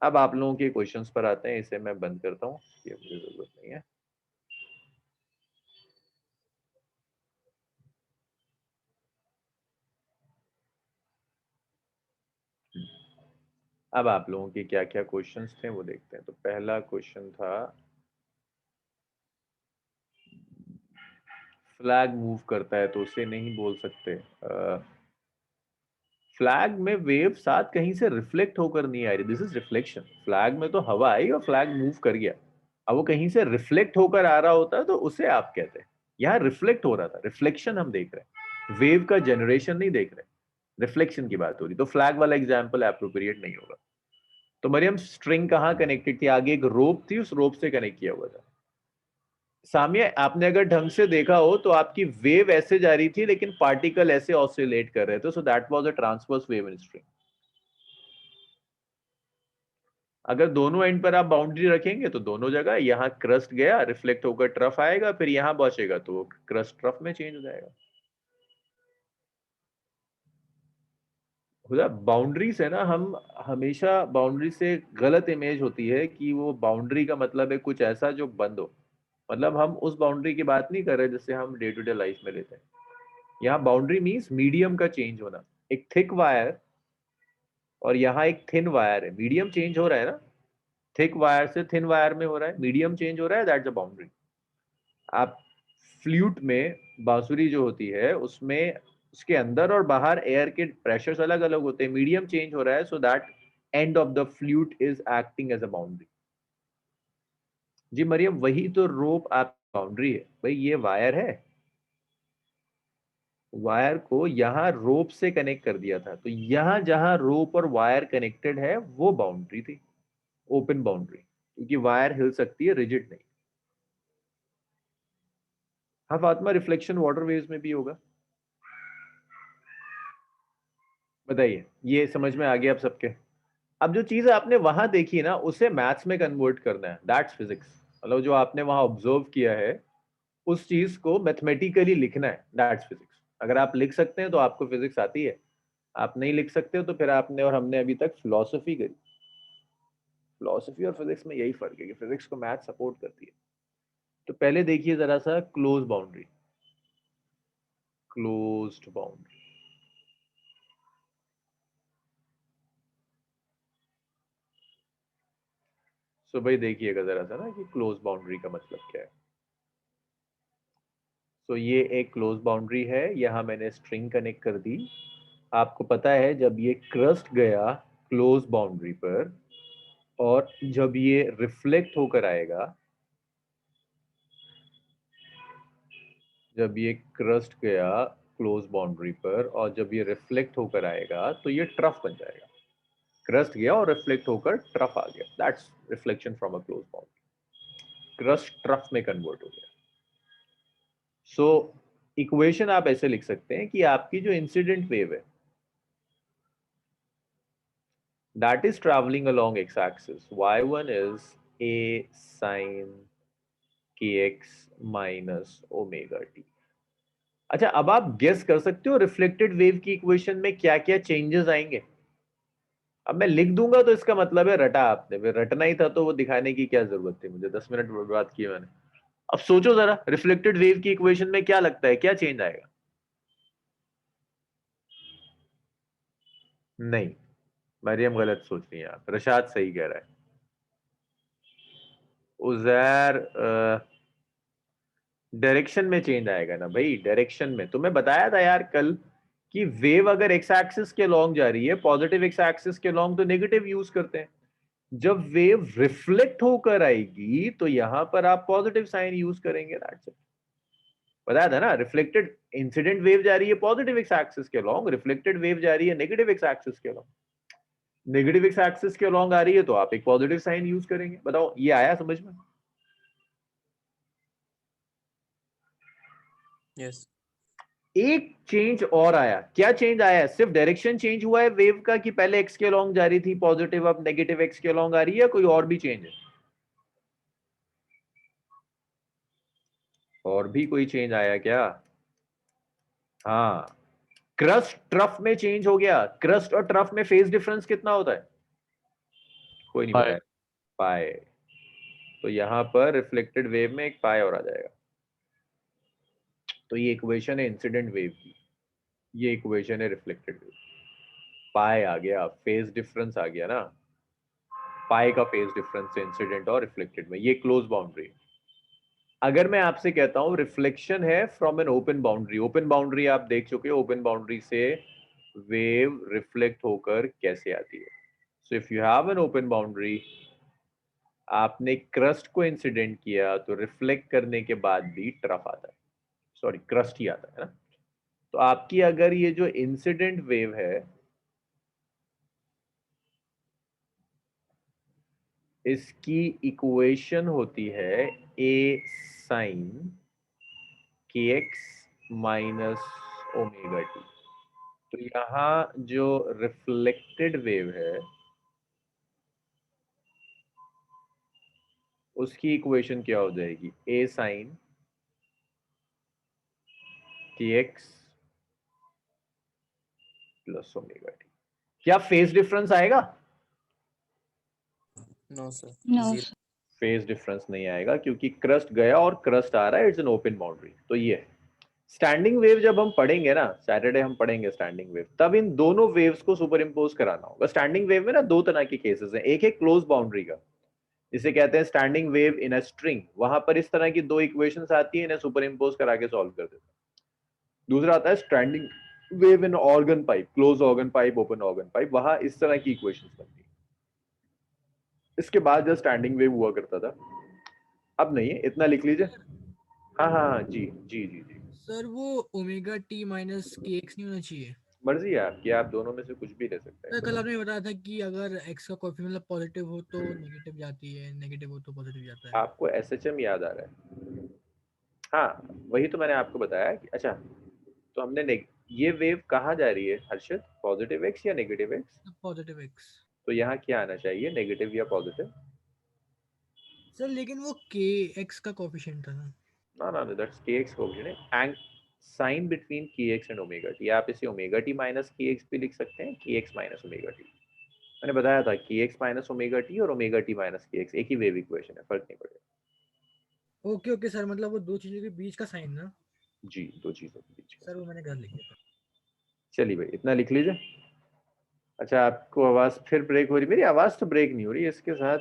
अब आप लोगों के क्वेश्चंस पर आते हैं, इसे मैं बंद करता हूँ, ये मुझे जरूरत नहीं है। अब आप लोगों के क्या क्या क्वेश्चंस थे वो देखते हैं। तो पहला क्वेश्चन था फ्लैग मूव करता है तो उसे नहीं बोल सकते। फ्लैग में वेव साथ कहीं से रिफ्लेक्ट होकर नहीं आ रही, दिस इज रिफ्लेक्शन। फ्लैग में तो हवा आई और फ्लैग मूव कर गया। अब वो कहीं से रिफ्लेक्ट होकर आ रहा होता है तो उसे आप कहते हैं। यहाँ रिफ्लेक्ट हो रहा था, रिफ्लेक्शन हम देख रहे हैं, वेव का जनरेशन नहीं देख रहे, रिफ्लेक्शन की बात हो रही। तो फ्लैग वाला एग्जाम्पल एप्रोप्रिएट नहीं होगा। तो मरियम स्ट्रिंग कहाँ कनेक्टेड थी? आगे एक रोप थी, उस रोप से कनेक्ट किया हुआ था। सामिया, आपने अगर ढंग से देखा हो तो आपकी वेव ऐसे जा रही थी लेकिन पार्टिकल ऐसे ऑसिलेट कर रहे थे, so that was a transverse wave in string. अगर दोनों एंड पर आप बाउंड्री रखेंगे तो दोनों जगह, यहाँ क्रस्ट गया रिफ्लेक्ट होकर ट्रफ आएगा, फिर यहाँ पहुंचेगा तो क्रस्ट ट्रफ में चेंज हो जाएगा। बाउंड्री से ना, हम हमेशा बाउंड्री से गलत इमेज होती है कि वो बाउंड्री का मतलब है कुछ ऐसा जो बंद हो। मतलब हम उस बाउंड्री की बात नहीं कर रहे जैसे हम डे टू डे लाइफ में लेते हैं। यहाँ बाउंड्री मीन्स मीडियम का चेंज होना। एक थिक वायर और यहाँ एक थिन वायर है, मीडियम चेंज हो रहा है ना। थिक वायर से थिन वायर में हो रहा है, मीडियम चेंज हो रहा है, दैट्स अ बाउंड्री। आप फ्लूट में बांसुरी जो होती है उसमें उसके अंदर और बाहर एयर के प्रेशर्स अलग अलग होते हैं, मीडियम चेंज हो रहा है, so that end of the flute is acting as a boundary. जी मरियम, वही तो रोप आप बाउंड्री है भाई, ये वायर है, वायर को यहाँ रोप से कनेक्ट कर दिया था, तो यहाँ जहां रोप और वायर कनेक्टेड है वो बाउंड्री थी, ओपन बाउंड्री, क्योंकि वायर हिल सकती है, रिजिड नहीं। हाँ फातिमा, रिफ्लेक्शन वाटर वेव्स में भी होगा। बताइए, ये समझ में आ गया आप सबके? अब जो चीज आपने वहां देखी ना उसे मैथ्स में कन्वर्ट करना है, दैट्स फिजिक्स। मतलब जो आपने वहां ऑब्जर्व किया है उस चीज को मैथमेटिकली लिखना है, दैट्स फिजिक्स। अगर आप लिख सकते हैं तो आपको फिजिक्स आती है, आप नहीं लिख सकते हो तो फिर आपने और हमने अभी तक फिलोसफी करी। फिलोसफी और फिजिक्स में यही फर्क है कि फिजिक्स को मैथ सपोर्ट करती है। तो पहले देखिए जरा सा क्लोज बाउंड्री, क्लोज्ड बाउंड्री। सो भाई देखिएगा जरा सा ना कि क्लोज बाउंड्री का मतलब क्या है। तो ये एक क्लोज बाउंड्री है, यहाँ मैंने स्ट्रिंग कनेक्ट कर दी। आपको पता है जब ये क्रस्ट गया क्लोज बाउंड्री पर और जब ये रिफ्लेक्ट होकर आएगा, जब ये क्रस्ट गया क्लोज बाउंड्री पर और जब ये रिफ्लेक्ट होकर आएगा तो ये ट्रफ बन जाएगा। क्रस्ट गया और रिफ्लेक्ट होकर ट्रफ आ गया, that's reflection from a close boundary. Crust trough में कन्वर्ट हो गया। सो इक्वेशन आप ऐसे लिख सकते हैं कि आपकी जो इंसिडेंट वेव है that is traveling along x-axis, y1 is a sin kx minus omega t। अच्छा, अब आप गेस कर सकते हो रिफ्लेक्टेड वेव की इक्वेशन में क्या क्या चेंजेस आएंगे। अब मैं लिख दूंगा तो इसका मतलब है रटा आपने, फिर रटना ही था तो वो दिखाने की क्या जरूरत थी मुझे, 10 मिनट बर्बाद किए मैंने। अब सोचो जरा रिफ्लेक्टेड वेव की इक्वेशन में क्या लगता है, क्या चेंज आएगा? नहीं, मरियम गलत सोच रही है, आप रशाद सही कह रहा है। उजैर डायरेक्शन में चेंज आएगा ना भाई, डायरेक्शन में। तो मैं बताया था यार कल कि वेव अगर एक्स एक्सिस के लॉन्ग जा रही है, पॉजिटिव एक्स एक्सिस के लॉन्ग, तो नेगेटिव यूज करते हैं। जब वेव रिफ्लेक्ट होकर आएगी तो यहां पर आप पॉजिटिव साइन यूज करेंगे, दैट्स इट। बताया था ना, रिफ्लेक्टेड इंसिडेंट वेव जा रही है पॉजिटिव एक्स एक्सिस के लॉन्ग, रिफ्लेक्टेड वेव जा रही है नेगेटिव एक्स एक्सिस के लॉन्ग। नेगेटिव एक्स एक्सिस के लॉन्ग आ रही है तो आप एक पॉजिटिव साइन यूज करेंगे। बताओ, ये आया समझ में? यस। एक चेंज और आया, क्या चेंज आया? सिर्फ डायरेक्शन चेंज हुआ है वेव का कि पहले एक्स के लॉन्ग जा रही थी पॉजिटिव, अब नेगेटिव एक्स के लॉन्ग आ रही है, कोई और भी चेंज है? और भी कोई चेंज आया क्या? हाँ, क्रस्ट ट्रफ में चेंज हो गया। क्रस्ट और ट्रफ में फेज डिफरेंस कितना होता है? कोई नहीं पाई। बताया, पाई। तो यहाँ पर रिफ्लेक्टेड वेव में एक पाई और आ जाएगा। तो ये इक्वेशन है इंसिडेंट वेव की, ये इक्वेशन है रिफ्लेक्टेड वेव। पाई आ गया, फेज डिफरेंस आ गया ना, पाई का फेज डिफरेंस है इंसिडेंट और रिफ्लेक्टेड में, ये क्लोज बाउंड्री। अगर मैं आपसे कहता हूं रिफ्लेक्शन है from N open boundary, open boundary आप देख चुके हो, ओपन बाउंड्री से वेव रिफ्लेक्ट होकर कैसे आती है। So if you have an open boundary, आपने क्रस्ट को इंसिडेंट किया तो रिफ्लेक्ट करने के बाद भी ट्रफ आता है, सॉरी क्रस्ट ही आता है ना। तो आपकी अगर ये जो इंसिडेंट वेव है, इसकी इक्वेशन होती है ए साइन के एक्स माइनस ओमेगा टी। तो यहां जो रिफ्लेक्टेड वेव है उसकी इक्वेशन क्या हो जाएगी, ए साइन के एक्स प्लस ओमेगा टी। क्या फेज डिफरेंस आएगा? No sir, No, zero. Phase difference नहीं आएगा क्योंकि क्रस्ट गया और क्रस्ट आ रहा है, इट्स एन ओपन बाउंड्री। तो ये है स्टैंडिंग वेव। जब हम पढ़ेंगे ना सैटरडे हम पढ़ेंगे स्टैंडिंग वेव, तब इन दोनों वेव्स को सुपर इम्पोज कराना होगा। स्टैंडिंग वेव में ना दो तरह के केसेस हैं, एक है क्लोज बाउंड्री का, जिसे कहते हैं standing wave in a string, वहां पर इस तरह की दो इक्वेशंस आती है, इन्हें सुपर इम्पोज करा के सॉल्व कर देते हैं। दूसरा आता है standing wave in organ pipe, close organ pipe, open organ pipe, वहां इस तरह की इक्वेशंस बनती है। इसके बाद जो स्टैंडिंग वेव हुआ करता था, अब नहीं है, इतना लिख लीजिए। हाँ हाँ हाँ, जी जी जी जी, सर वो ओमेगा टी माइनस के एक्स नहीं होना चाहिए। मर्जी है आपकी, आप दोनों में से कुछ भी ले सकते सर हैं। कल आपने बताया था कि अगर एक्स का कोएफिशिएंट मतलब पॉजिटिव हो तो नेगेटिव जाती है, नेगेटिव हो तो पॉजिटिव जाता है। आपको एसएचएम याद आ रहा है? हाँ वही तो मैंने आपको बताया कि अच्छा, तो हमने ये वेव कहाँ जा रही है हर्षित, पॉजिटिव एक्स या नेगेटिव एक्स? Positive x. तो यहाँ क्या आना चाहिए, नेगेटिव या पॉजिटिव? सर लेकिन वो के एक्स का कोएफिशिएंट था ना। ना ना दैट्स के एक्स कोएफिशिएंट है, एंड साइन बिटवीन के एक्स एंड ओमेगा टी। आप इसे ओमेगा टी माइनस के एक्स भी लिख सकते हैं, के एक्स माइनस ओमेगा टी। मैंने बताया था के एक्स माइनस ओमेगा टी और ओमेगा टी माइनस के एक्स एक ही वेव इक्वेशन है, फर्क नहीं पड़ेगा। ओके ओके सर, मतलब वो दो चीजों के बीच का साइन ना। जी, दो चीजों के बीच का। सर वो मैंने घर लिख दिया था। चलिए भाई इतना लिख लीजिए। अच्छा आपको आवाज फिर ब्रेक हो रही, मेरी आवाज तो ब्रेक नहीं हो रही, इसके साथ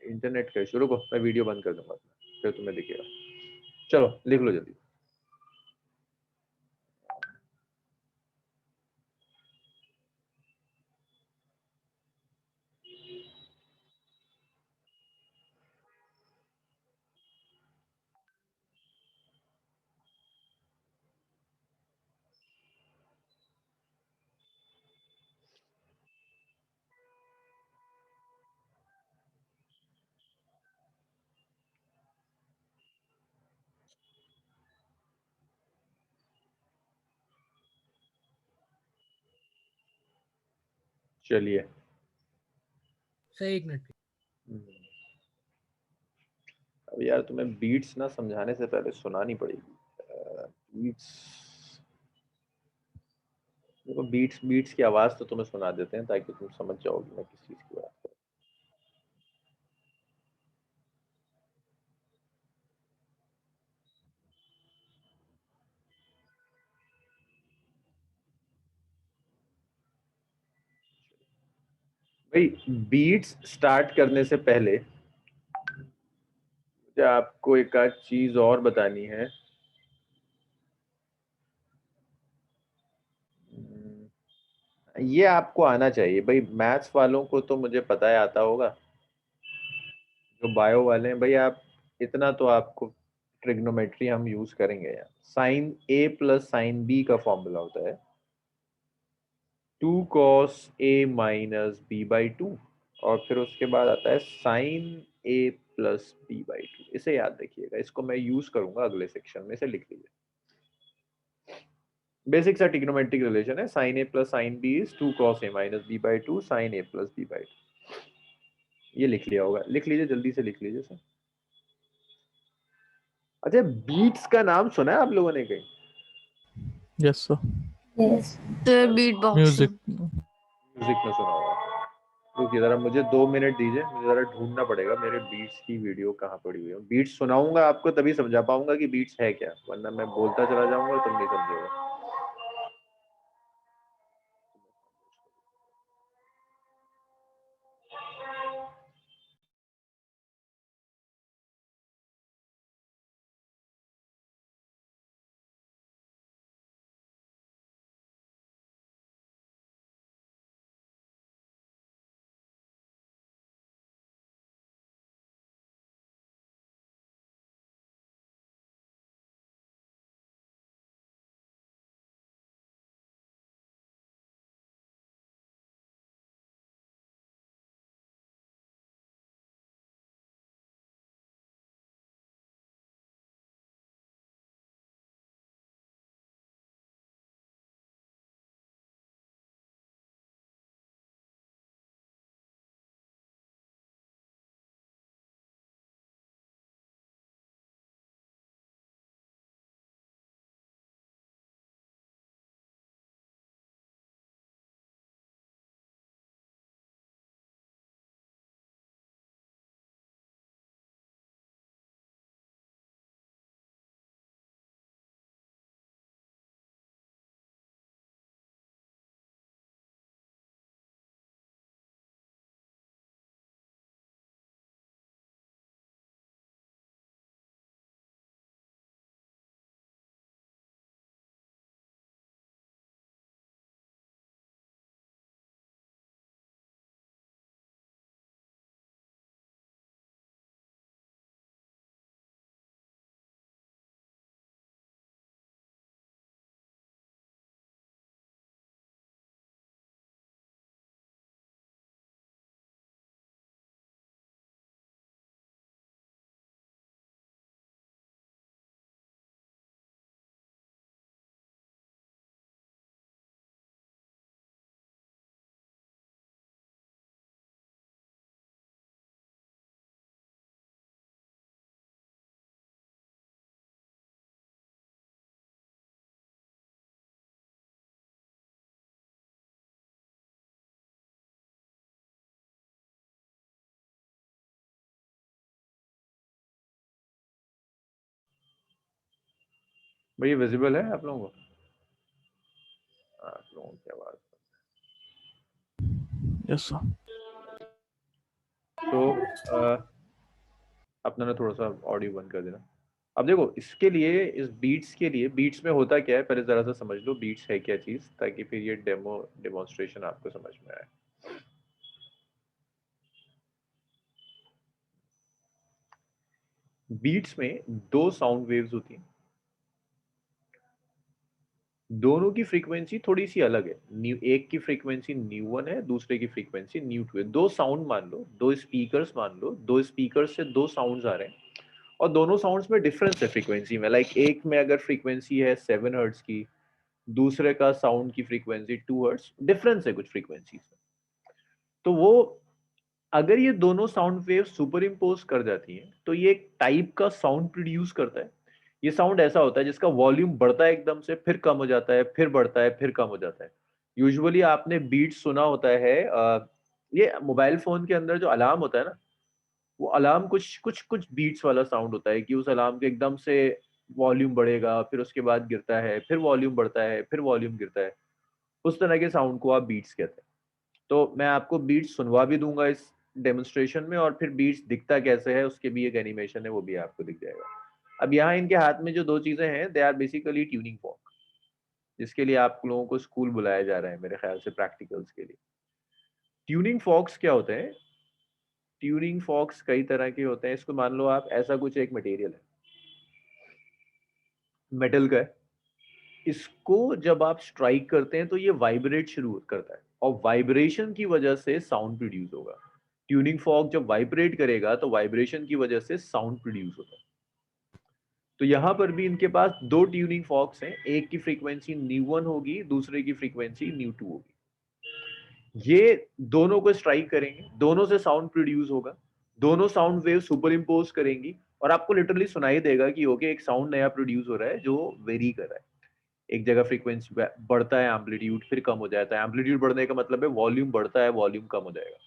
इंटरनेट का इशू। रुको मैं वीडियो बंद कर दूंगा अपना, फिर तुम्हें दिखेगा। चलो लिख लो जल्दी। चलिए। सर एक मिनट। अब यार तुम्हें बीट्स ना समझाने से पहले सुनानी पड़ेगी। बीट्स, देखो बीट्स बीट्स की आवाज तो तुम्हें सुना देते हैं ताकि तुम समझ जाओगे मैं किस चीज की बात कर रहा हूं। भाई बीट्स स्टार्ट करने से पहले मुझे आपको एक आध चीज और बतानी है। ये आपको आना चाहिए भाई, मैथ्स वालों को तो मुझे पता है आता होगा, जो बायो वाले हैं भाई आप, इतना तो आपको, ट्रिग्नोमेट्री हम यूज करेंगे यार। Sine a plus sine b का फॉर्मूला होता है 2 cos a minus b by two, और फिर उसके बाद आता है sine a plus b by two. इसे याद रखिएगा, इसको मैं यूज करूंगा अगले सेक्शन में, इसे लिख लीजिए। बेसिक सा ट्रिग्नोमेट्रिक रिलेशन है, sine a plus sine b is 2 cos a minus b by two sine a plus b by two. ये लिख लिया होगा, लिख लीजिए जल्दी से लिख लीजिए सर। अच्छा बीट्स का नाम सुना है आप लोगों ने कहीं? Yes sir. yes. Sir beat music. Boxing. Music में सुना होगा। रुकिए जरा, मुझे 2 मिनट दीजिए, मुझे जरा ढूंढना पड़ेगा मेरे बीट्स की वीडियो कहाँ पड़ी हुई है। बीट्स सुनाऊंगा आपको तभी समझा पाऊंगा कि बीट्स है क्या, वरना मैं बोलता चला जाऊंगा तुम नहीं समझोगे। भाई ये विजिबल है आप लोगों को? आप लोगों की आवाज। Yes sir. तो अपना ना थोड़ा सा ऑडियो बंद कर देना। अब देखो इसके लिए, इस बीट्स के लिए, बीट्स में होता क्या है पहले जरा सा समझ लो, बीट्स है क्या चीज, ताकि फिर ये डेमोन्स्ट्रेशन आपको समझ में आए। बीट्स में दो साउंड वेव्स होती हैं, दोनों की फ्रीक्वेंसी थोड़ी सी अलग है। एक की फ्रीक्वेंसी न्यू 1 है, दूसरे की फ्रीक्वेंसी न्यू 2 है। दो साउंड मान लो, दो स्पीकर्स मान लो, दो स्पीकर्स से दो साउंड्स आ रहे हैं और दोनों साउंड्स में डिफरेंस है फ्रीक्वेंसी में। लाइक एक में अगर फ्रीक्वेंसी है 7 हर्ट्ज की, दूसरे का साउंड की फ्रीक्वेंसी 2 हर्ट्ज, डिफरेंस है कुछ फ्रीक्वेंसी। तो वो अगर ये दोनों साउंड वेव सुपर इम्पोज कर जाती हैं तो ये एक टाइप का साउंड प्रोड्यूस करता है। ये साउंड ऐसा होता है जिसका वॉल्यूम बढ़ता है एकदम से, फिर कम हो जाता है, फिर बढ़ता है, फिर कम हो जाता है। यूजुअली आपने बीट सुना होता है, ये मोबाइल फोन के अंदर जो अलार्म होता है ना, वो अलार्म कुछ कुछ कुछ बीट्स वाला साउंड होता है कि उस अलार्म के एकदम से वॉल्यूम बढ़ेगा, फिर उसके बाद गिरता है, फिर वॉल्यूम बढ़ता है, फिर वॉल्यूम गिरता है। उस तरह के साउंड को आप बीट्स कहते हैं। तो मैं आपको बीट्स सुनवा भी दूंगा इस डेमोन्स्ट्रेशन में, और फिर बीट्स दिखता कैसे है उसके भी एक एनिमेशन है, वो भी आपको दिख जाएगा। अब यहाँ इनके हाथ में जो दो चीजें हैं, they are basically tuning fork, जिसके लिए आप लोगों को स्कूल बुलाया जा रहा है मेरे ख्याल से प्रैक्टिकल्स के लिए। ट्यूनिंग फॉर्क्स क्या होते हैं? ट्यूनिंग फॉर्क्स कई तरह के होते हैं। इसको मान लो आप, ऐसा कुछ एक मटेरियल है, मेटल का है। इसको जब आप स्ट्राइक करते हैं तो ये वाइब्रेट शुरू करता है, और वाइब्रेशन की वजह से साउंड प्रोड्यूस होगा। ट्यूनिंग फॉर्क जब वाइब्रेट करेगा तो वाइब्रेशन की वजह से साउंड प्रोड्यूस होता है। तो यहां पर भी इनके पास दो ट्यूनिंग फॉर्क्स हैं, एक की फ्रीक्वेंसी न्यू 1 होगी, दूसरे की फ्रीक्वेंसी न्यू 2 होगी। ये दोनों को स्ट्राइक करेंगे, दोनों से साउंड प्रोड्यूस होगा, दोनों साउंड वेव सुपर इम्पोज करेंगी, और आपको लिटरली सुनाई देगा कि ओके एक साउंड नया प्रोड्यूस हो रहा है जो वेरी कर रहा है। एक जगह फ्रीक्वेंसी बढ़ता है, एम्पलीट्यूड फिर कम हो जाता है। एम्पलीट्यूड बढ़ने का मतलब है वॉल्यूम बढ़ता है, वॉल्यूम कम हो जाएगा।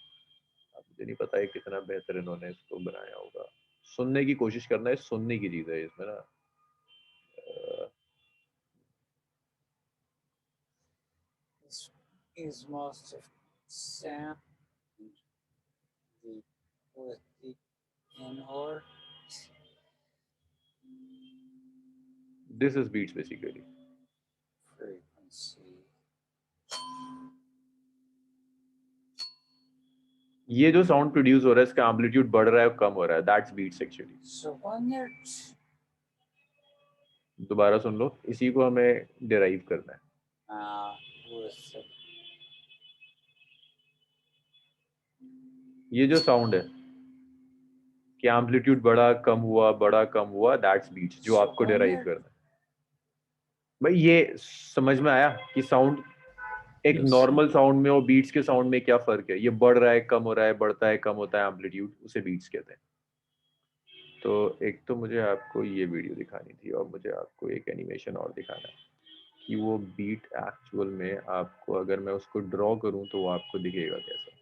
मुझे नहीं पता है कितना बेहतर इन्होंने इसको बनाया होगा। सुनने की कोशिश करना है, सुनने की चीज है इसमें ना। This is most of sound the with the in or this is beats basically. frequency. ये जो साउंड प्रोड्यूस हो रहा है इसका एम्पलीट्यूड बढ़ रहा है और कम हो रहा है, that's beats actually. So when you're दोबारा सुन लो, इसी को हमें डिराइव करना है। with the ये जो साउंड है कि एम्पलीट्यूड बढ़ा कम हुआ, बढ़ा कम हुआ, दैट्स बीट्स जो आपको डिराइव करना है। भाई ये समझ में आया कि साउंड एक Yes. नॉर्मल साउंड में और बीट्स के साउंड में क्या फर्क है? ये बढ़ रहा है, कम हो रहा है, बढ़ता है, कम होता है एम्पलीट्यूड, उसे बीट्स कहते हैं। तो एक तो मुझे आपको ये वीडियो दिखानी थी और मुझे आपको एक एनिमेशन और दिखाना है कि वो बीट एक्चुअल में आपको, अगर मैं उसको ड्रॉ करूं तो वो आपको दिखेगा कैसा।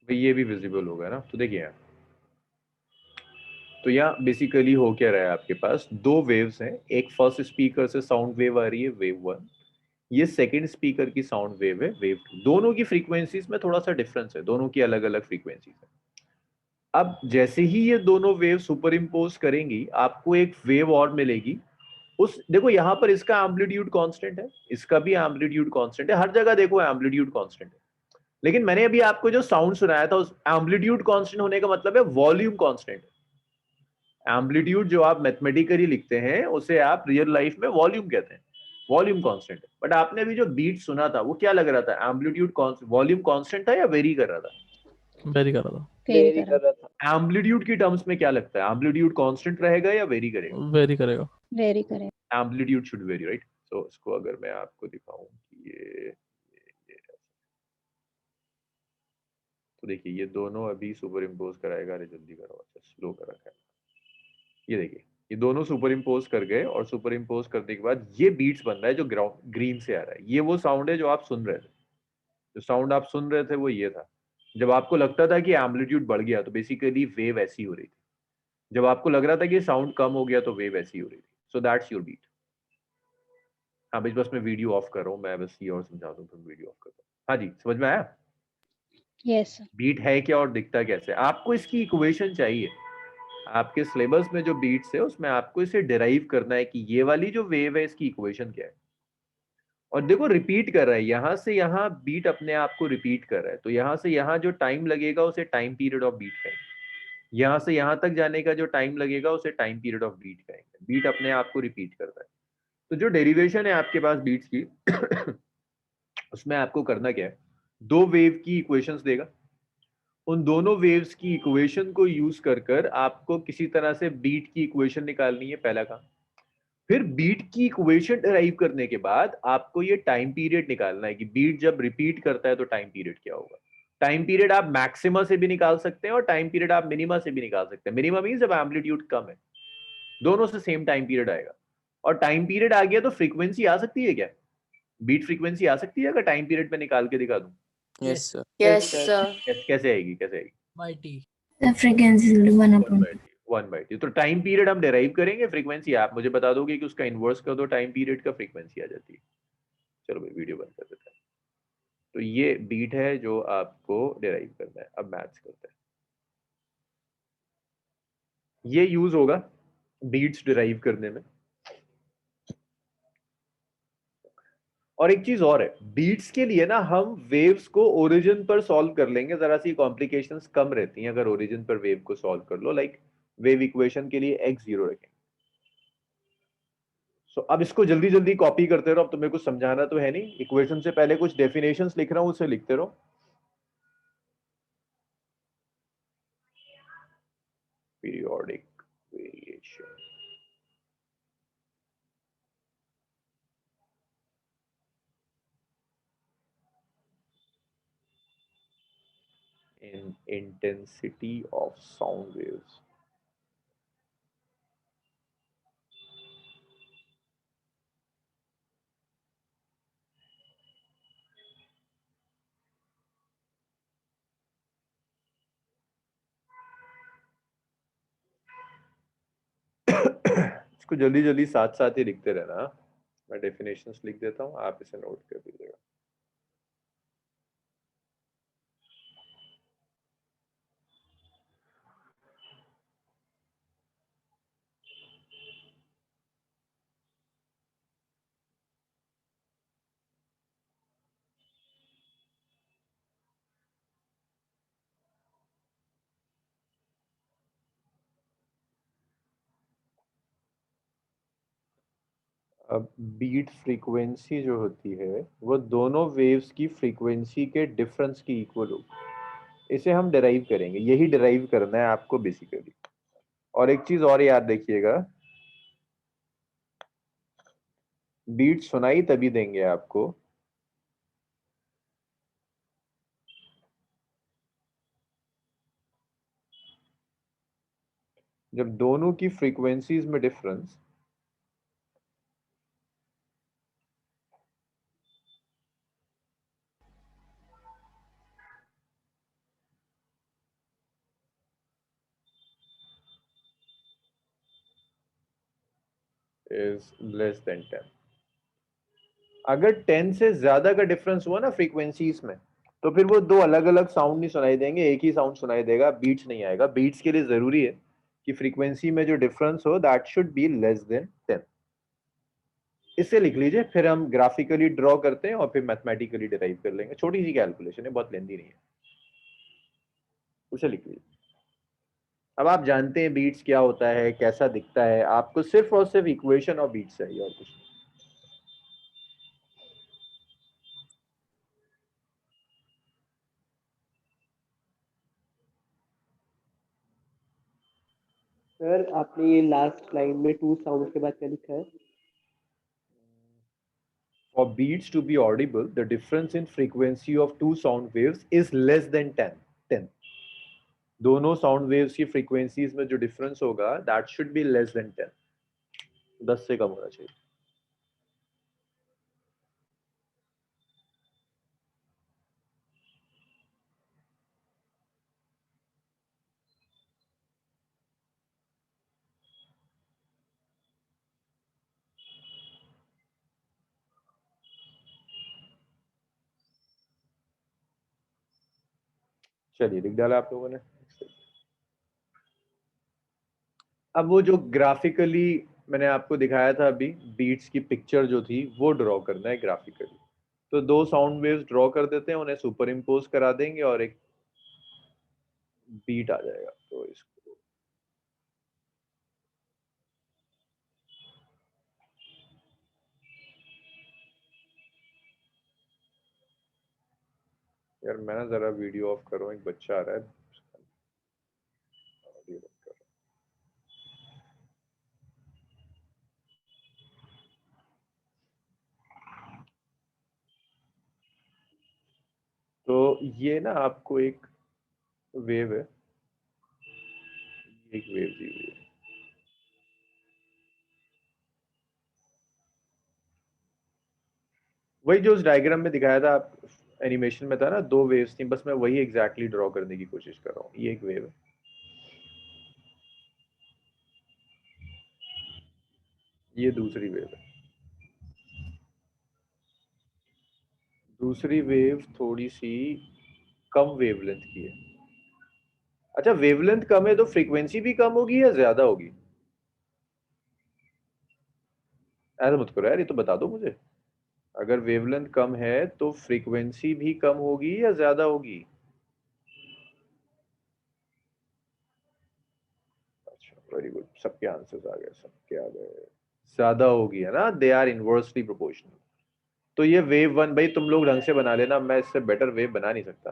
भाई ये भी विजिबल होगा ना? तो देखिए यहाँ, तो यहाँ बेसिकली हो क्या रहा है, आपके पास दो वेव्स हैं। एक फर्स्ट स्पीकर से साउंड वेव आ रही है, वेव 1। ये सेकंड स्पीकर की साउंड वेव है, वेव 2। दोनों की फ्रीक्वेंसीज में थोड़ा सा डिफरेंस है, दोनों की अलग अलग फ्रीक्वेंसीज है। अब जैसे ही ये दोनों वेव सुपर इम्पोज करेंगी, आपको एक वेव और मिलेगी। उस देखो यहाँ पर इसका एम्पलीट्यूड कांस्टेंट है, इसका भी एम्पलीट्यूड कांस्टेंट है, हर जगह देखो एम्पलीट्यूड कांस्टेंट है। लेकिन मैंने अभी आपको जो साउंड सुनाया था, उस एम्पलीट्यूड कांस्टेंट होने का मतलब है वॉल्यूम कांस्टेंट है। एम्पलीट्यूड जो आप मैथमेटिकली लिखते हैं उसे आप रियल लाइफ में वॉल्यूम कहते हैं, वॉल्यूम कांस्टेंट है। बट आपने अभी जो बीट सुना था वो क्या लग रहा था? एम्पलीट्यूड वॉल्यूम कांस्टेंट था या वेरी कर रहा था? वेरी कर रहा वेरी कर रहा था। एम्पलीट्यूड की टर्म्स में क्या लगता है, एम्पलीट्यूड कांस्टेंट रहेगा या वेरी करेगा? था, वेरी करेगा। वेरी करे। Amplitude should vary, right? So इसको अगर मैं आपको दिखाऊं कि ये तो देखिए ये दोनों अभी सुपर इम्पोज कराएगा। अरे जल्दी करो, अच्छा स्लो कर रखा है। ये देखिए ये दोनों सुपर इम्पोज कर गए और सुपर इम्पोज करने के बाद ये बीट्स बन रहा है जो ग्राउंड ग्रीन से आ रहा है। ये वो साउंड है जो आप सुन रहे थे। जो साउंड आप सुन रहे थे वो ये था। जब आपको लगता था कि एम्पलीट्यूड बढ़ गया तो बेसिकली वेव ऐसी हो रही थी। जब आपको लग रहा था कि साउंड कम हो गया तो वेव ऐसी हो रही थी। So that's your beat. हाँ बस मैं वीडियो ऑफ कर रहा हूँ, मैं बस ये और समझा दूँ फिर वीडियो ऑफ करता हूँ। हाँ जी, समझ में आया यस बीट है क्या और दिखता कैसे? आपको इसकी इक्वेशन चाहिए। आपके सिलेबस में जो बीट्स है उसमें आपको इसे डिराइव करना है कि ये वाली जो वेव है इसकी इक्वेशन क्या है। और देखो रिपीट कर रहा है, यहां से यहां बीट अपने आप को रिपीट कर रहा है। तो यहां से यहां जो टाइम लगेगा उसे टाइम पीरियड ऑफ बीट कहेंगे। यहां से यहां तक जाने का जो टाइम लगेगा उसे टाइम पीरियड ऑफ बीट कहेंगे। बीट अपने आप को रिपीट करता है। तो जो डेरिवेशन है आपके पास बीट्स की उसमें आपको करना क्या है, दो वेव की इक्वेशंस देगा। उन दोनों वेव्स की इक्वेशन को यूज कर कर आपको किसी तरह से बीट की इक्वेशन निकालनी है, पहला काम। फिर बीट की इक्वेशन डिराइव करने के बाद आपको ये टाइम पीरियड निकालना है कि बीट जब रिपीट करता है तो टाइम पीरियड क्या होगा। टाइम पीरियड आप मैक्सिमा से भी निकाल सकते हैं और टाइम पीरियड आप मिनिमा से भी निकाल सकते हैं। मिनिमा मींस जब एम्पलीट्यूड कम है, दोनों से सेम टाइम पीरियड आएगा। और टाइम पीरियड आ गया तो फ्रीक्वेंसी आ सकती है क्या? बीट फ्रीक्वेंसी आ सकती है अगर टाइम पीरियड में निकाल के दिखा दूं? Yes sir. Yes sir. Sir. कैसे आएगी, कैसे आएगी? By T. फ्रीक्वेंसी 1/2। 1/2। तो टाइम पीरियड हम डिराइव करेंगे, फ्रीक्वेंसी आप मुझे बता दोगे कि उसका इनवर्स कर दो टाइम पीरियड का, फ्रीक्वेंसी आ जाती है। चलो भाई वीडियो बंद कर देते हैं। तो ये बीट है जो आपको डिराइव करना है। अब मैथ्स करते हैं। ये यूज होगा बीट्स डिराइव करने में। और एक चीज और है, बीट्स के लिए ना हम वेव्स को ओरिजिन पर सॉल्व कर लेंगे, जरा सी कॉम्प्लिकेशंस कम रहती हैं अगर ओरिजिन पर वेव को सॉल्व कर लो। लाइक वेव इक्वेशन के लिए x0 रखेंगे। सो अब इसको जल्दी जल्दी कॉपी करते रहो। अब तुम्हें कुछ समझाना तो है नहीं, इक्वेशन से पहले कुछ डेफिनेशंस लिख रहा हूं उसे लिखते रहो। Periodic variation in intensity of sound waves इसको जल्दी जल्दी साथ साथ ही लिखते रहना। मैं डेफिनेशंस लिख देता हूँ, आप इसे नोट कर दीजिएगा। अब बीट फ्रीक्वेंसी जो होती है वो दोनों वेव्स की फ्रीक्वेंसी के डिफरेंस की इक्वल होगी। इसे हम डिराइव करेंगे, यही डिराइव करना है आपको बेसिकली। और एक चीज और याद रखिएगा, बीट सुनाई तभी देंगे आपको जब दोनों की फ्रीक्वेंसीज में डिफरेंस इज लेस देन 10। अगर 10 से ज्यादा का डिफरेंस हुआ ना फ्रीक्वेंसीज में, तो फिर वो दो अलग अलग साउंड नहीं सुनाई देंगे, एक ही साउंड सुनाई देगा, बीट्स नहीं आएगा। बीट्स के लिए जरूरी है कि फ्रीक्वेंसी में जो डिफरेंस हो that should be less than 10। इसे लिख लीजिए, फिर हम ग्राफिकली ड्रॉ करते हैं और फिर मैथमेटिकली डिराइव कर लेंगे। छोटी सी कैलकुलेशन है, बहुत लेंदी नहीं है, उसे लिख लीजिए। अब आप जानते हैं बीट्स क्या होता है, कैसा दिखता है, आपको सिर्फ और सिर्फ इक्वेशन ऑफ बीट्स चाहिए और कुछ नहीं। सर आपने ये लास्ट लाइन में 2 साउंड के बाद क्या लिखा है? For beats to be audible, the difference in frequency of two sound waves is less than 10. दोनों साउंड वेव्स की फ्रीक्वेंसीज में जो डिफरेंस होगा that should be less than 10। 10 से कम होना चाहिए। चलिए लिख डाला आप लोगों ने। अब वो जो ग्राफिकली मैंने आपको दिखाया था अभी, बीट्स की पिक्चर जो थी वो ड्रॉ करना है ग्राफिकली। तो दो साउंड वेव्स ड्रॉ कर देते हैं, उन्हें सुपर इम्पोज करा देंगे और एक बीट आ जाएगा। तो इसको यार मैं ना जरा वीडियो ऑफ करूँ, एक बच्चा आ रहा है। तो ये ना आपको एक वेव है, एक वेव दी हुई है। वही जो उस डायग्राम में दिखाया था, आप एनिमेशन में था ना, दो वेव्स थी, बस मैं वही एग्जैक्टली ड्रॉ करने की कोशिश कर रहा हूँ। ये एक वेव है, ये दूसरी वेव है। दूसरी वेव थोड़ी सी कम वेवलेंथ की है। अच्छा, वेवलेंथ कम है तो फ्रीक्वेंसी भी कम होगी या ज्यादा होगी? ऐसा मत करो यार, ये तो बता दो मुझे। अगर वेवलेंथ कम है तो फ्रीक्वेंसी भी कम होगी या ज्यादा होगी? अच्छा वेरी गुड, सबके आंसर्स आ गए, सबके आ गए। ज्यादा होगी है ना, दे आर इनवर्सली प्रोपोर्शनल। तो ये वेव वन भाई तुम लोग ढंग से बना लेना, मैं इससे बेटर वेव बना नहीं सकता।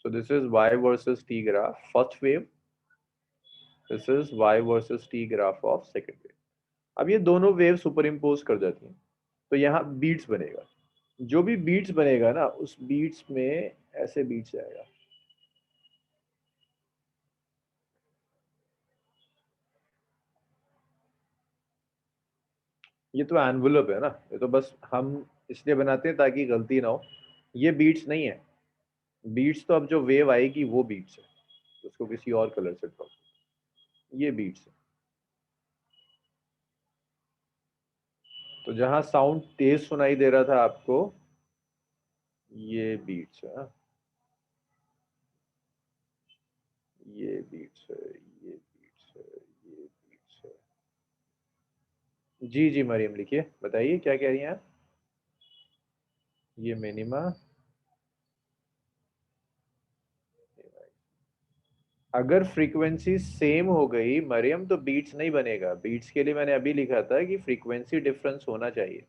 सो this is y versus t graph first wave, this is y versus t graph of second wave. अब ये दोनों वेव सुपर इम्पोज कर जाती हैं तो यहाँ बीट्स बनेगा। जो भी बीट्स बनेगा ना, उस बीट्स में ऐसे बीट्स आएगा। ये तो एनवलप है ना, ये तो बस हम इसलिए बनाते हैं ताकि गलती ना हो। ये बीट्स नहीं है, बीट्स तो अब जो वेव आएगी वो बीट्स है, उसको किसी और कलर से ड्रॉ। ये बीट्स है। तो जहां साउंड तेज सुनाई दे रहा था आपको, ये बीट्स है, ये बीट्स है, ये बीट्स है, ये बीट्स है। जी जी मरियम लिखिए, बताइए क्या कह रही हैं आप। ये मिनिमा, अगर फ्रीक्वेंसी सेम हो गई मरियम तो बीट्स नहीं बनेगा। बीट्स के लिए मैंने अभी लिखा था कि फ्रीक्वेंसी डिफरेंस होना चाहिए,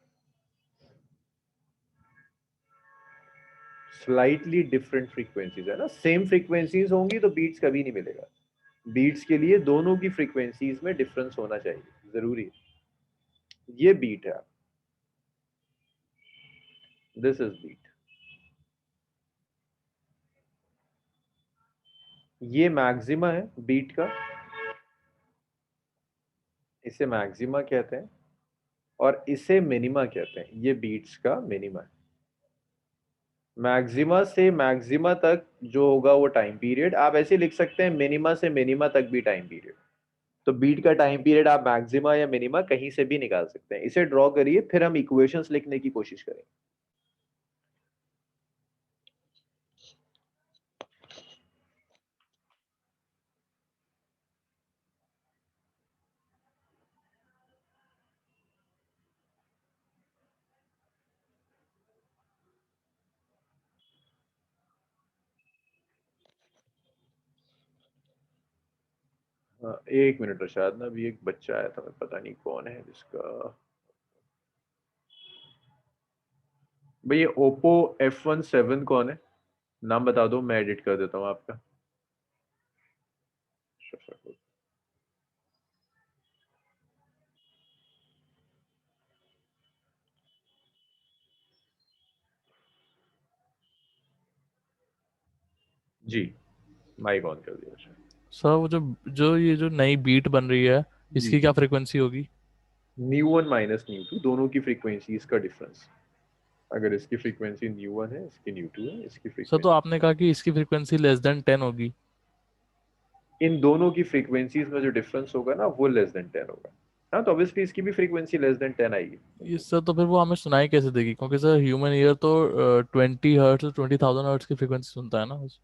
स्लाइटली डिफरेंट फ्रीक्वेंसीज है ना। सेम फ्रीक्वेंसीज होंगी तो बीट्स कभी नहीं मिलेगा। बीट्स के लिए दोनों की फ्रीक्वेंसीज में डिफरेंस होना चाहिए, जरूरी है। ये बीट है, दिस इज बीट। ये मैक्सिमा है बीट का, इसे मैक्सिमा कहते हैं, और इसे मिनिमा कहते हैं। ये बीट्स का मिनिमा है। मैक्सिमा से मैक्सिमा तक जो होगा वो टाइम पीरियड, आप ऐसे लिख सकते हैं मिनिमा से मिनिमा तक भी टाइम पीरियड। तो बीट का टाइम पीरियड आप मैक्सिमा या मिनिमा कहीं से भी निकाल सकते हैं। इसे ड्रॉ करिए, फिर हम इक्वेशंस लिखने की कोशिश करें। हाँ, एक मिनट रशाद ना, अभी एक बच्चा आया था, मैं पता नहीं कौन है जिसका। भैया ओप्पो F17 कौन है, नाम बता दो, मैं एडिट कर देता हूँ आपका। जी माइक ऑन कर दिया रशाद। सर वो जो जो ये जो नई बीट बन रही है जी इसकी क्या फ्रीक्वेंसी होगी? ν1 माइनस ν2, दोनों की फ्रीक्वेंसीज का डिफरेंस। अगर इसकी फ्रीक्वेंसी ν1 है, इसकी ν2 है, इसकी सर तो फ्रीक्वेंसी, आपने कहा कि इसकी फ्रीक्वेंसी लेस देन 10 होगी। इन दोनों की फ्रीक्वेंसीज में जो डिफरेंस होगा ना वो लेस देन 10 होगा। हाँ, तो ऑब्वियसली इसकी भी फ्रीक्वेंसी लेस देन 10 आएगी। ये सर तो फिर वो हमें सुनाई कैसे देगी, क्योंकि सर ह्यूमन ईयर तो 20 हर्ट्ज 20,000 हर्ट्ज की फ्रीक्वेंसी सुनता है ना बस।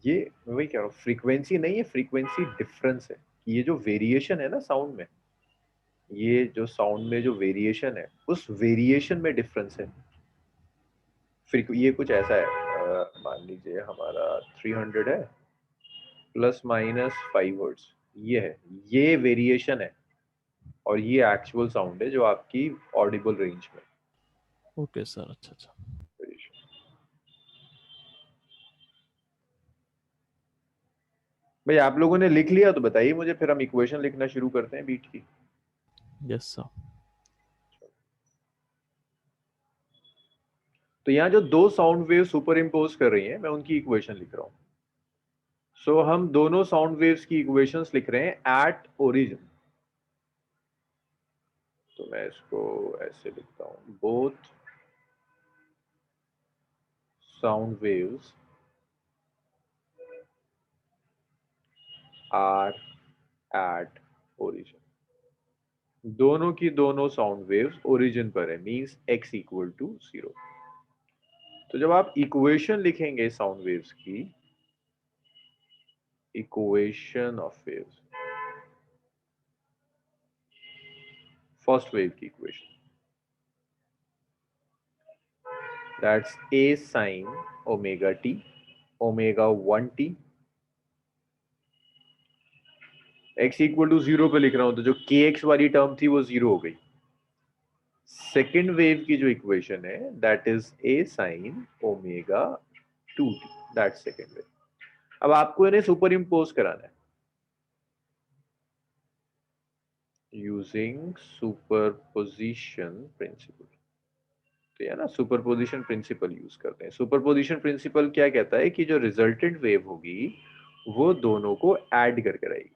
ये मैं वही कह रहा हूँ, फ्रीक्वेंसी नहीं है, फ्रीक्वेंसी डिफरेंस है। ये जो वेरिएशन है ना साउंड में, ये जो साउंड में जो वेरिएशन है, उस वेरिएशन में डिफरेंस है। ये कुछ ऐसा है, मान लीजिए हमारा 300 है प्लस माइनस 5 हर्ट्ज, ये है, ये वेरिएशन है, और ये एक्चुअल साउंड है जो आपकी ऑडिबल रेंज में। ओके सर, अच्छा अच्छा। भाई आप लोगों ने लिख लिया तो बताइए मुझे, फिर हम इक्वेशन लिखना शुरू करते हैं बीट की। Yes sir. तो यहाँ जो दो साउंड वेव सुपर इम्पोज कर रही हैं, मैं उनकी इक्वेशन लिख रहा हूँ। सो हम दोनों साउंड वेव्स की इक्वेशंस लिख रहे हैं एट ओरिजिन। तो मैं इसको ऐसे लिखता हूँ, both sound waves are at origin. दोनों की दोनों साउंड वेव्स ओरिजिन पर है, मींस x इक्वल टू 0। तो जब आप इक्वेशन लिखेंगे साउंड वेव्स की, equation of waves, first wave की equation, that's a sin omega t, omega 1t, x equal to 0 पे लिख रहा हूं, तो जो kx वाली टर्म थी वो 0 हो गई। सेकेंड वेव की जो इक्वेशन है that is a sin omega 2t, that's second wave. अब आपको इन्हें सुपर इम्पोज कराना है यूजिंग सुपरपोजिशन प्रिंसिपल। तो या ना सुपरपोजिशन प्रिंसिपल यूज करते हैं। सुपरपोजिशन प्रिंसिपल क्या कहता है कि जो रिजल्टेंट वेव होगी वो दोनों को ऐड करके रहेगी,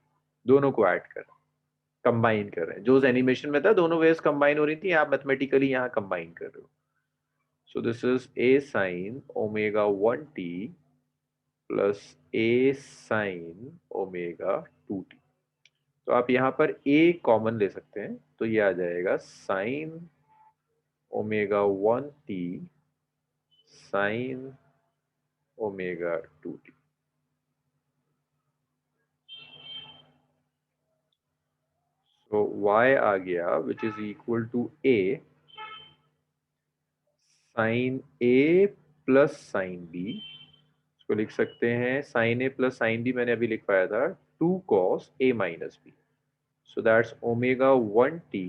दोनों को ऐड कर, कंबाइन कर रहे हैं। जो उस एनिमेशन में था दोनों वेव्स कंबाइन हो रही थी, आप मैथमेटिकली यहाँ कंबाइन कर रहे हो। सो this is a sin omega 1t plus a sin omega 2t। तो आप यहाँ पर a कॉमन ले सकते हैं, तो ये आ जाएगा sin omega 1t sine omega 2t। तो y आ गया which is equal to a sine a plus sine b। इसको लिख सकते हैं sine a plus sine b, मैंने अभी लिख पाया था 2 cos a minus b। So that's omega 1t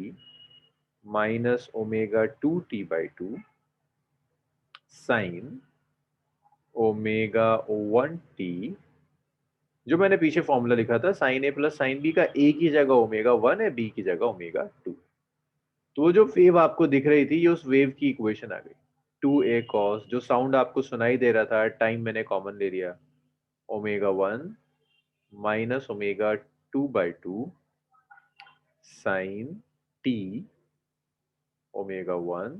minus omega 2t by 2 sine omega 1t, जो मैंने पीछे फॉर्मूला लिखा था sine a plus sine b का, ए की जगह ओमेगा 1 है, बी की जगह ओमेगा 2। तो वो जो वेव आपको दिख रही थी ये उस वेव की इक्वेशन आ गई 2a cos, जो साउंड आपको सुनाई दे रहा था टाइम मैंने कॉमन ले लिया, omega 1 minus omega 2 by 2 sine t omega 1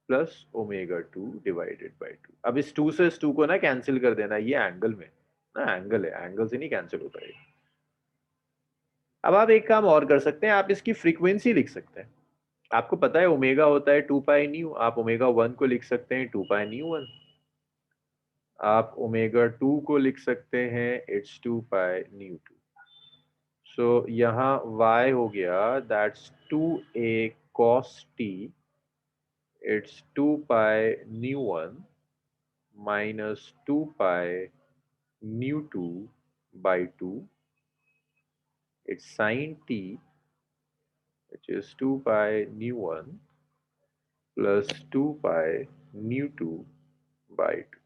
plus omega 2 divided by 2। अब इस 2 से इस 2 को ना कैंसिल कर देना, ये एंगल में ना, एंगल है, एंगल से नहीं कैंसिल होता है। अब आप एक काम और कर सकते हैं, आप इसकी फ्रीक्वेंसी लिख सकते हैं। आपको पता है ओमेगा होता है 2 पाई न्यू, आप ओमेगा 1 को लिख सकते हैं 2 पाई न्यू 1, आप ओमेगा 2 को लिख सकते हैं इट्स 2 पाई न्यू 2। सो यहाँ y हो गया that's 2a cos t, it's 2 pi nu 1 minus 2 pi nu 2 by 2, it's sin t which is 2 pi nu 1 plus 2 pi nu 2 by 2।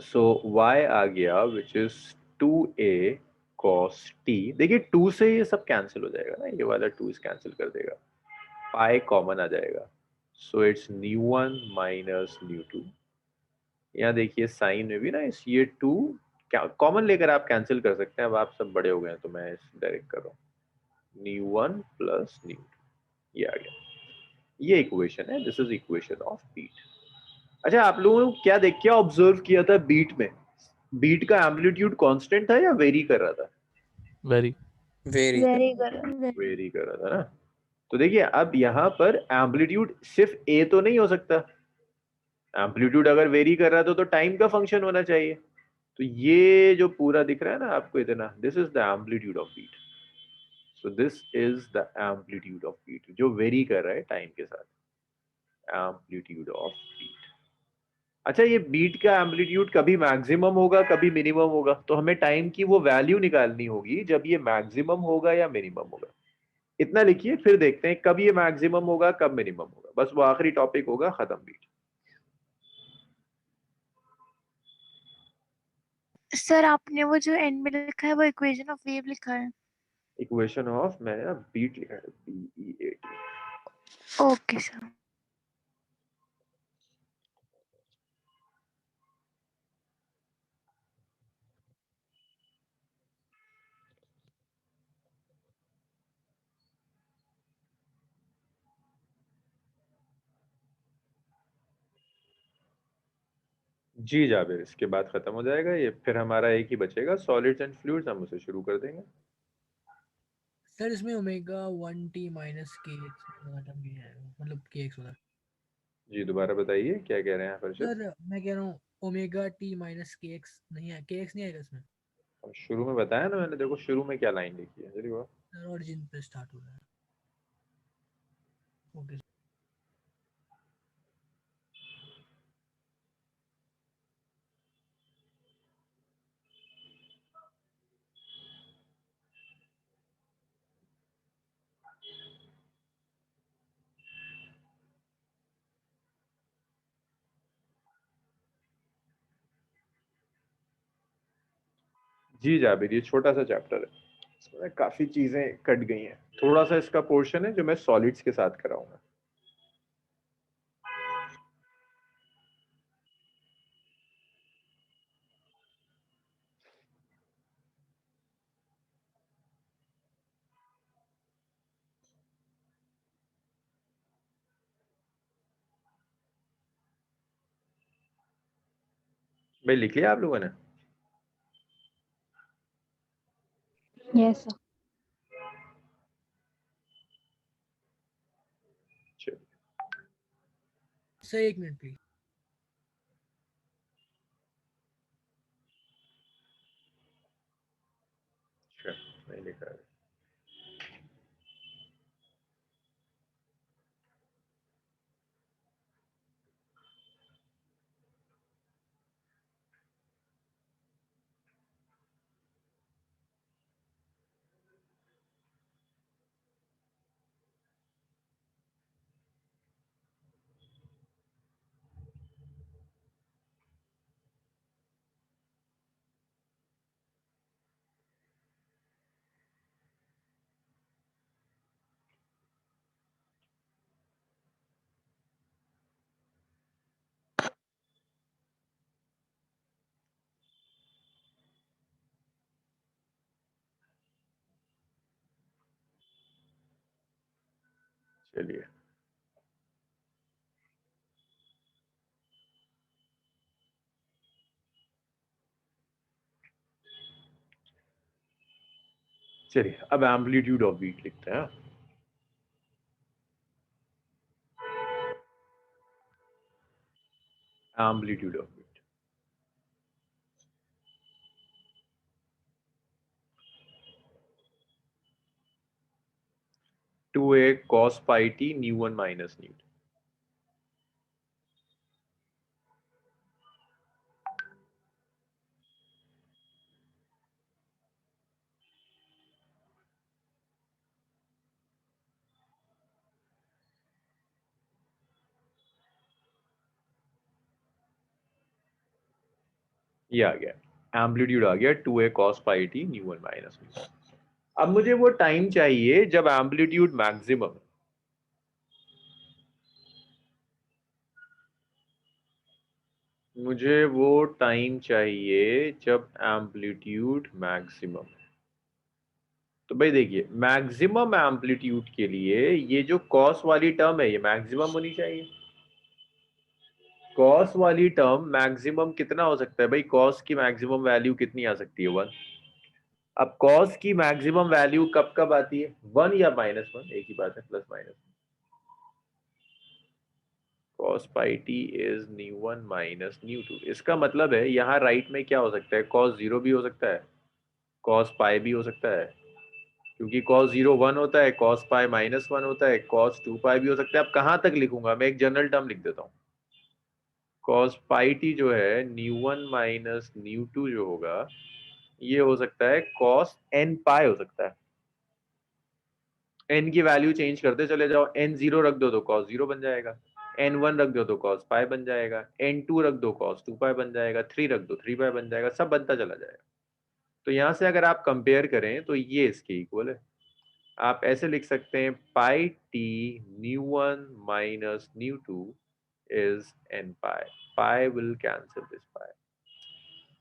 So y आ गया which is 2a cos t। देखिए 2 से ये सब कैंसिल हो जाएगा ना, ये वाला 2 इस कैंसिल कर देगा, पाई कॉमन आ जाएगा। So it's new 1 minus new 2। यहाँ देखिए साइन में भी ना इस ये 2 कॉमन लेकर आप कैंसिल कर सकते हैं। अब आप सब बड़े हो गए हैं तो मैं डायरेक्ट कर रहा हूँ, न्यू 1 प्लस न्यू 2, ये आ गया। ये इक्वेशन है, this is equation of beat. अच्छा, आप लोगों ने क्या ऑब्जर्व किया था बीट में? बीट का एम्पलीट्यूड कांस्टेंट था या वेरी कर रहा था? वेरी वेरी वेरी कर वेरी कर रहा था ना। तो देखिए अब यहाँ पर एम्पलीट्यूड सिर्फ ए तो नहीं हो सकता, एम्पलीट्यूड अगर वेरी कर रहा था तो टाइम का फंक्शन होना चाहिए। तो ये जो पूरा दिख रहा है ना आपको इतना, this is the amplitude of beat. So this is the amplitude of beat जो वेरी कर रहा है टाइम के साथ, एम्पलीट्यूड ऑफ बीट। अच्छा, ये बीट का एम्पलीट्यूड कभी मैक्सिमम होगा कभी मिनिमम होगा, तो हमें टाइम की वो वैल्यू निकालनी होगी जब ये मैक्सिमम होगा या मिनिमम होगा। इतना लिखिए, फिर देखते हैं कब ये मैक्सिमम होगा कब मिनिमम होगा, बस वो आखिरी टॉपिक होगा, खत्म बीट। सर आपने वो जो एंड में लिखा है वो इक्वेशन ऑफ वेव लिखा है। इक्वेशन ऑफ, मैंने ना बीट लिखा है BEAT। Okay sir. जी जाबिर, इसके बाद खत्म हो जाएगा ये, फिर हमारा एक ही बचेगा सॉलिड्स एंड फ्लूइड्स, हम उसे शुरू कर देंगे। सर इसमें ओमेगा 1t माइनस के एक्स वाला टर्म भी है, मतलब के एक्स वाला। जी दोबारा बताइए क्या कह रहे हैं हर्षित? सर मैं कह रहा हूँ ओमेगा टी माइनस के एक्स नहीं है, के एक्स नहीं आएगा इसमें। अब शुरू में बताया ना मैंने, देखो शुरू में क्या लाइन लिखी है, जल्दी बोलो। सर ऑरिजिन पे स्टार्ट हो रहा है। ओके जी जाबिर, ये छोटा सा चैप्टर है, इसमें काफी चीजें कट गई हैं, थोड़ा सा इसका पोर्शन है जो मैं सॉलिड्स के साथ कराऊंगा। भाई लिख लिया आप लोगों ने? Yes sir. चलिए। सर एक मिनट प्लीज। अच्छा, नहीं लिखा है। चलिए, चलिए अब एम्पलीट्यूड ऑफ बीट लिखते हैं। Amplitude of beat, two a cos pi t nu one minus nu. ये आ गया, एम्पलीट्यूड आ गया two a cos pi t nu one minus nu. अब मुझे वो टाइम चाहिए जब एम्पलीट्यूड मैक्सिमम है। मुझे वो टाइम चाहिए जब एम्पलीट्यूड मैक्सिमम है। तो भाई देखिए, मैक्सिमम एम्पलीट्यूड के लिए ये जो कॉस वाली टर्म है ये मैक्सिमम होनी चाहिए। कॉस वाली टर्म मैक्सिमम कितना हो सकता है भाई? कॉस की मैक्सिमम वैल्यू कितनी आ सकती है? 1। अब कॉस की मैक्सिमम वैल्यू कब कब आती है? 1 या -1, एक ही बात है, plus minus. cos pi t is nu one minus nu two. इसका मतलब है यहाँ राइट में क्या हो सकता है? cos 0 भी हो सकता है, cos पाई भी हो सकता है, क्योंकि cos 0 1 होता है, cos पाई -1 होता है, cos 2 पाई भी हो सकता है। अब कहाँ तक लिखूंगा मैं? एक जनरल टर्म लिख देता हूँ। cos पाई टी जो है न्यू1 माइनस न्यू2 जो होगा, ये हो सकता है cos n पाई हो सकता है। n की वैल्यू चेंज करते चले जाओ, n0 रख दो तो cos 0 बन जाएगा, n1 रख दो तो cos पाई बन जाएगा, n2 रख दो cos 2 पाई बन जाएगा, 3 रख दो 3 पाई बन जाएगा, सब बनता चला जाएगा। तो यहां से अगर आप कंपेयर करें तो ये इसके इक्वल है। आप ऐसे लिख सकते हैं pi t nu one minus nu two is n pi. Pi will cancel this pi,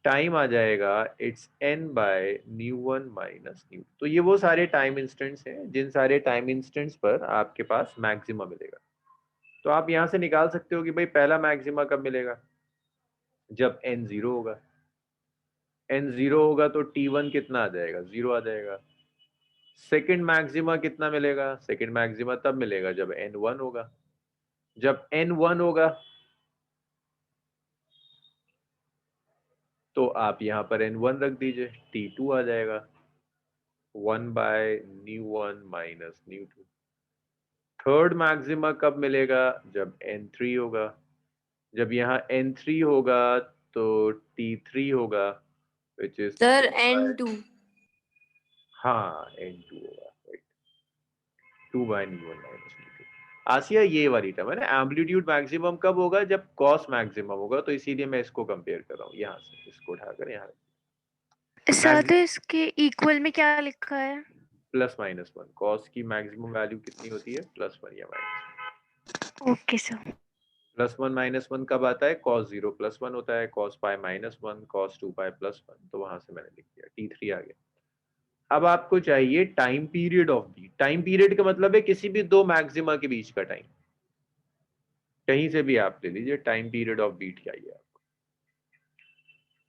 time आ जाएगा it's n by nu one minus nu. तो ये वो सारे टाइम इंस्टेंट्स हैं जिन सारे टाइम इंस्टेंट्स पर आपके पास मैक्सिमा मिलेगा। तो आप यहां से निकाल सकते हो कि भाई पहला मैक्सिमा कब मिलेगा? जब n 0 होगा। n 0 होगा तो t1 कितना आ जाएगा? 0 आ जाएगा। सेकंड मैक्सिमा कितना मिलेगा? सेकंड मैक्सिमा तब मिलेगा जब n 1 होगा। जब n 1 होगा तो आप यहां पर n1 रख दीजिए, t2 आ जाएगा 1 bye nu one minus न्यू2। Third maxima कब मिलेगा? जब n3 होगा। जब यहाँ n3 होगा तो t3 होगा, विच इज सर n2। हाँ n2 होगा, राइट, 2 बाय न्यू1 माइनस न्यू2। आसिया ये वाली टर्म है ना, एम्पलीट्यूड मैक्सिमम कब होगा? जब कॉस मैक्सिमम होगा। तो इसीलिए मैं इसको कंपेयर कर रहा हूँ, यहाँ से इसको उठाकर यहाँ सर तो इसके इक्वल में क्या लिखा है? +-1। कॉस की मैक्सिमम वैल्यू कितनी होती है? +1 या माइनस। Okay sir. +1 -1 कब आता है? cos 0 +1 होता है, cos पाई -1, cos 2 पाई +1। तो वहां से मैंने लिख दिया, t3 आ गया। अब आपको चाहिए time period of beat. Time period का मतलब है किसी भी दो मैक्सिमा के बीच का टाइम, कहीं से भी आप ले लीजिए, टाइम पीरियड ऑफ बीट चाहिए आपको।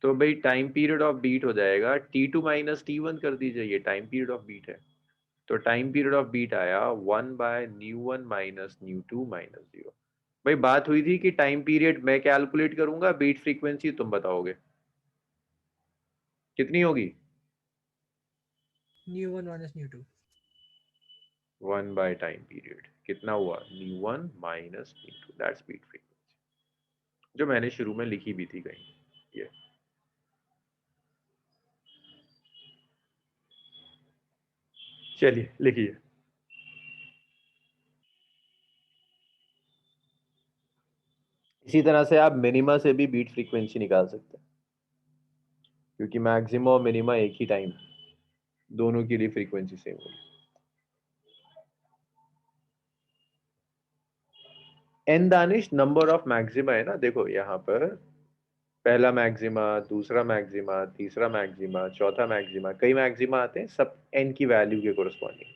तो भाई टाइम पीरियड ऑफ बीट हो जाएगा t2 माइनस t1 कर दीजिए, ये टाइम पीरियड ऑफ बीट है। तो टाइम पीरियड ऑफ बीट आया 1 बाय न्यू1 माइनस न्यू2 माइनस 0। भाई बात हुई थी कि टाइम पीरियड मैं कैलकुलेट करूंगा, बीट फ्रीक्वेंसी तुम बताओगे कितनी होगी। New 1 minus new 2। 1 by time period कितना हुआ, ν1 माइनस ν2, दैट्स बीट फ्रीक्वेंसी, जो मैंने शुरू में लिखी भी थी कहीं ये। चलिए लिखिए। इसी तरह से आप मिनिमा से भी बीट फ्रीक्वेंसी निकाल सकते हैं, क्योंकि मैक्सिमा और मिनिमा एक ही टाइम है, दोनों के लिए फ्रीक्वेंसी सेम होगी। एन दानिश नंबर ऑफ मैक्सिमा है ना, देखो यहाँ पर पहला मैक्सिमा, दूसरा मैक्सिमा, तीसरा मैक्सिमा, चौथा मैक्सिमा, कई मैक्सिमा आते हैं सब एन की वैल्यू के कोरस्पॉन्डिंग।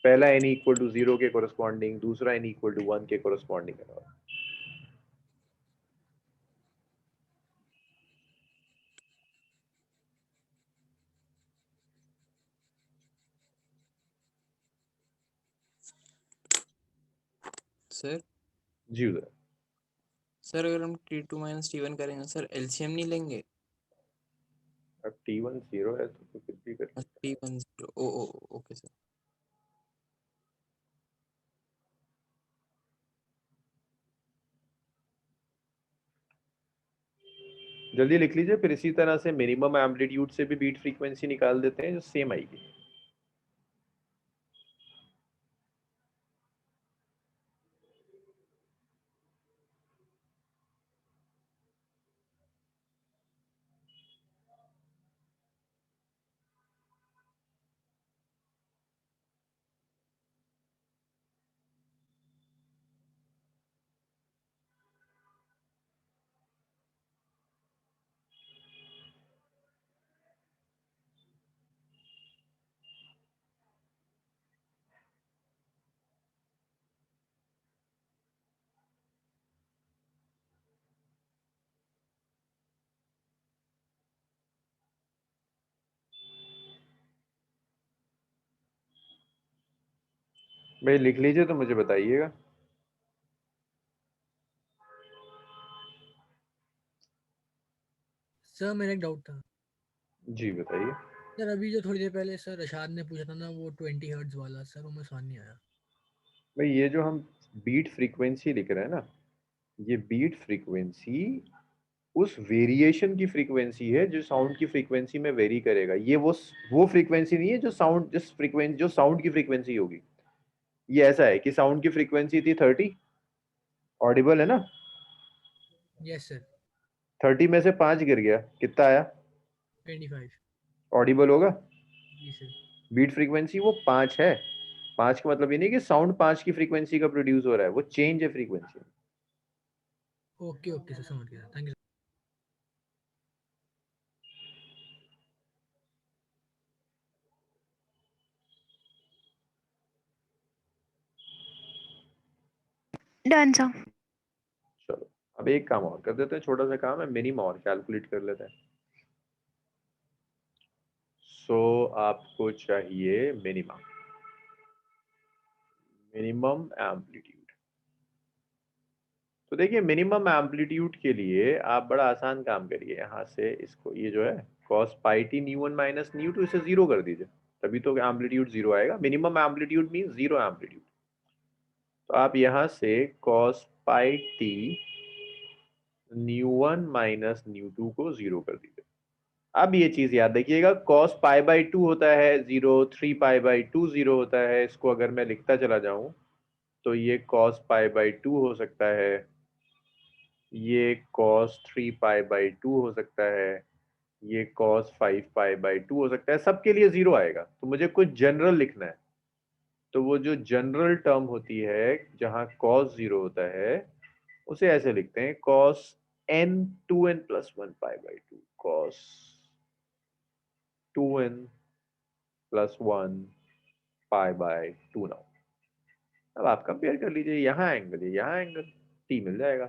पहला एन इक्वल टू 0 के कोरस्पॉन्डिंग, दूसरा एन इक्वल टू 1 के कोरस्पॉन्डिंग है। सर जी उधर सर अगर हम T2 माइनस T1 करेंगे सर एलसीएम नहीं लेंगे। अब T1 0 है तो फिर भी कर। T1 0 ओ ओके सर। जल्दी लिख लीजिए, फिर इसी तरह से मिनिमम एम्पलीट्यूड से भी बीट फ्रीक्वेंसी निकाल देते हैं जो सेम आएगी। भाई लिख लीजिए तो मुझे बताइएगा। सर मेरा एक डाउट था। जी बताइए। सर अभी जो थोड़ी देर पहले सर रशाद ने पूछा था ना वो 20 हर्ट्ज वाला, सर वो मुझे समझ नहीं आया। भाई ये जो हम बीट फ्रीक्वेंसी लिख रहे हैं ना, ये बीट फ्रीक्वेंसी उस वेरिएशन की फ्रीक्वेंसी है जो साउंड की फ्रीक्वेंसी में वेरी करेगा। ये वो फ्रीक्वेंसी नहीं है जो साउंड, जिस फ्रीक्वेंसी जो साउंड की फ्रीक्वेंसी होगी। ये ऐसा है कि साउंड की फ्रीक्वेंसी थी 30, ऑडिबल है ना, यस सर। 30 में से 5 गिर गया, कितना आया, 25। ऑडिबल होगा। जी सर। बीट फ्रीक्वेंसी वो 5 है। 5 का मतलब ये नहीं कि साउंड 5 की फ्रीक्वेंसी का प्रोड्यूस हो रहा है, वो चेंज है फ्रीक्वेंसी। ओके ओके सर, समझ गया, थैंक यू। Done sir. चलो अब एक काम और कर देते हैं, छोटा सा काम है, मिनिमम और कैलकुलेट कर लेते हैं। सो आपको चाहिए मिनिमम, मिनिमम एम्पलीट्यूड। तो देखिए मिनिमम एम्पलीट्यूड के लिए आप बड़ा आसान काम करिए, यहाँ से इसको ये जो है cos पाई टी ν1 माइनस ν2 इसे 0 कर दीजिए, तभी तो एम्पलीट्यूड 0 आएगा। Minimum amplitude mean 0 amplitude. तो आप यहाँ से cos पाई टी ν1 माइनस ν2 को 0 कर दीजिए। अब ये चीज याद रखिएगा, cos पाई बाई 2 होता है 0, 3 पाई बाई 2 0 होता है। इसको अगर मैं लिखता चला जाऊं तो ये cos पाई बाई 2 हो सकता है, ये cos 3 पाई बाई 2 हो सकता है, ये cos 5 पाई बाई 2 हो सकता है। सबके लिए 0 आएगा, तो मुझे कुछ जनरल लिखना है। तो वो जो जनरल टर्म होती है जहां cos 0 होता है उसे ऐसे लिखते हैं, cos n 2n plus 1 pi by 2, cos 2n plus 1 pi by 2। Now अब आप कंपेयर कर लीजिए, यहाँ एंगल है, यहाँ एंगल, टी मिल जाएगा।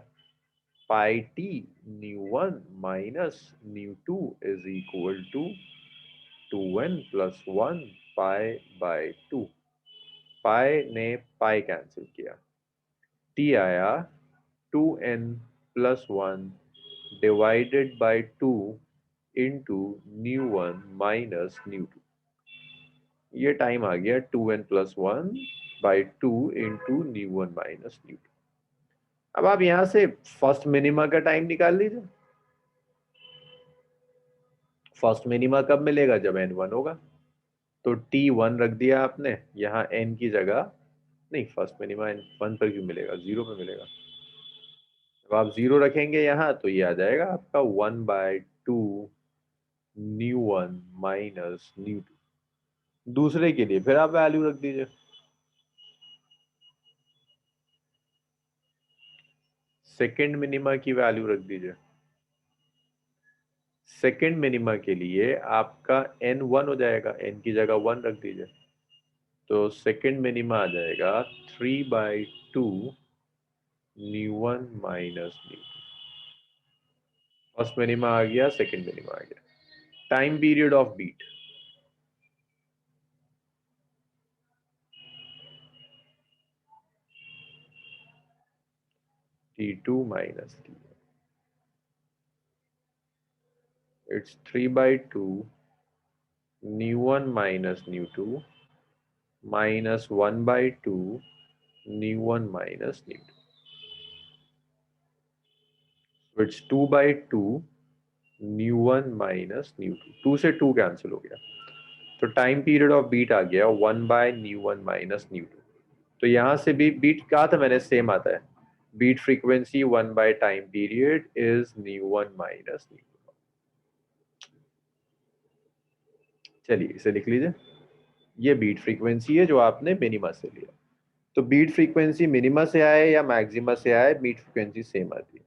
Pi t ν1 minus ν2 is equal to 2n plus 1 pi by 2। Pi ने पाई कैंसिल किया, टी आया 2n plus 1 divided by 2 into nu1 minus nu2। ये टाइम आ गया 2n plus 1 by 2 into nu1 minus nu2। अब आप यहां से फर्स्ट मिनिमा का टाइम निकाल लीजिए। फर्स्ट मिनिमा कब मिलेगा? जब n1 होगा। तो t1 रख दिया आपने यहाँ n की जगह, नहीं फर्स्ट मिनिमा n1 पर क्यों मिलेगा, 0 पे मिलेगा। जब आप 0 रखेंगे यहाँ तो ये आ जाएगा आपका 1/2 nu1 माइनस nu2। दूसरे के लिए फिर आप वैल्यू रख दीजिए। सेकेंड मिनिमा की वैल्यू रख दीजिए। सेकेंड मिनिमा के लिए आपका n1 हो जाएगा, n की जगह 1 रख दीजिए। तो सेकेंड मिनिमा आ जाएगा 3/2 nu1 minus nu2। First minima आ गया, सेकेंड मिनिमा आ गया। Time period of beat t2 minus t1। It's 3/2 nu1 minus nu2 minus 1/2 nu1 minus nu2। So it's 2/2 nu1 minus nu2। 2 से 2 कैंसिल हो गया, तो टाइम पीरियड ऑफ बीट आ गया 1/nu1 minus nu2। तो यहां से भी बीट कहा था मैंने, सेम आता है। Beat frequency 1 by time period is nu1 minus nu2। चलिए इसे लिख लीजिए। ये बीट फ्रीक्वेंसी है जो आपने मिनिमा से लिया। तो बीट फ्रीक्वेंसी मिनिमा से आए या मैक्सिमा से आए, बीट फ्रीक्वेंसी सेम आती है।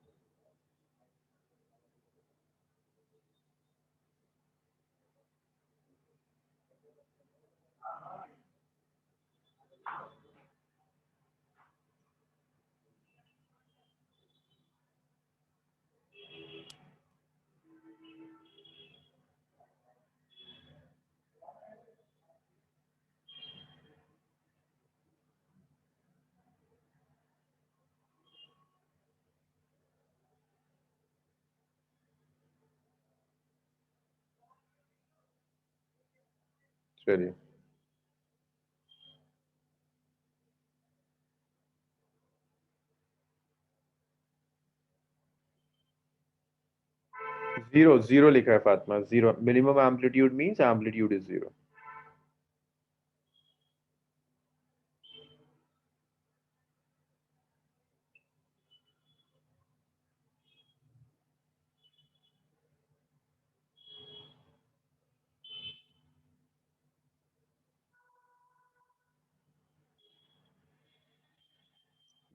चलिए जीरो जीरो लिखा है Fatima, zero. Minimum amplitude means amplitude is zero.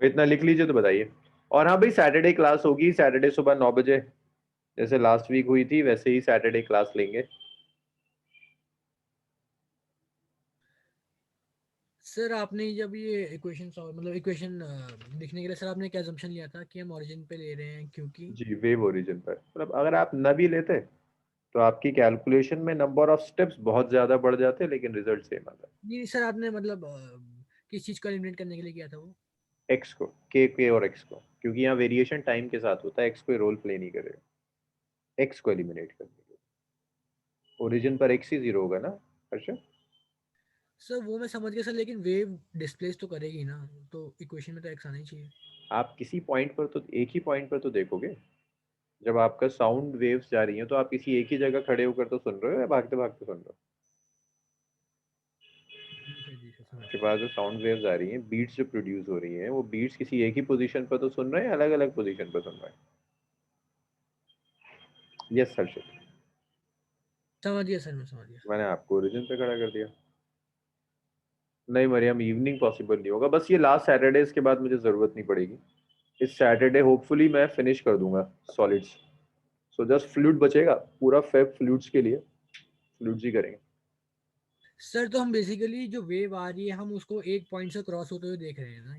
इतना लिख लीजिए तो बताइए। और हाँ भाई, सैटरडे क्लास होगी, सैटरडे सुबह 9 बजे, जैसे लास्ट वीक हुई थी वैसे ही सैटरडे क्लास लेंगे। सर आपने जब ये इक्वेशन सॉल्व मतलब इक्वेशन लिखने के लिए सर आपने क्या assumption लिया था कि हम ओरिजिन पे ले रहे हैं, क्योंकि जी वेव ओरिजिन पर, मतलब अगर आप न भी लेते तो आपकी कैलकुलेशन में नंबर ऑफ स्टेप्स बहुत ज्यादा बढ़ जाते, लेकिन रिजल्ट सेम आता। नहीं सर आपने मतलब किस चीज को एलिमिनेट करने के लिए किया था वो? एक्स को, के और एक्स को, क्योंकि यहाँ वेरिएशन टाइम के साथ होता है, एक्स कोई रोल प्ले नहीं करेगा। एक्स को एलिमिनेट करने के लिए ओरिजिन पर एक्स ही जीरो होगा ना हर्षद? सर वो मैं समझ गया सर, लेकिन वेव डिस्प्लेस तो करेगी ना, तो इक्वेशन में तो एक्स आना ही चाहिए। आप किसी पॉइंट पर तो, एक ही पॉइंट पर तो देखोगे। जब आपका साउंड वेव्स जा रही हैं तो आप किसी एक ही जगह खड़े होकर तो सुन रहे हो या भागते भागते सुन रहे हो? जी सर समझ आपके पास जो साउंड वेव्स आ रही हैं, बीट्स जो प्रोड्यूस हो रही हैं, वो बीट्स किसी एक ही पोजीशन पर तो सुन रहे हैं, अलग अलग पोजीशन पर सुन रहे हैं। यस हर्षद, गया सर, मैं समझ गया। मैंने आपको ओरिजिन पे खड़ा कर दिया। नहीं मरियम, इवनिंग पॉसिबल नहीं होगा, बस ये लास्ट सैटरडे के बाद मुझे ज़रूरत नहीं पड़ेगी। इस सैटरडे होपफुली मैं फिनिश कर दूंगा सॉलिड्स। सो जस्ट फ्लूइड बचेगा, पूरा फेब फ्लूइड्स के लिए फ्लूइड्स ही करेंगे। सर तो हम बेसिकली जो वेव आ रही है हम उसको एक पॉइंट से क्रॉस होते हुए देख रहे हैं ना,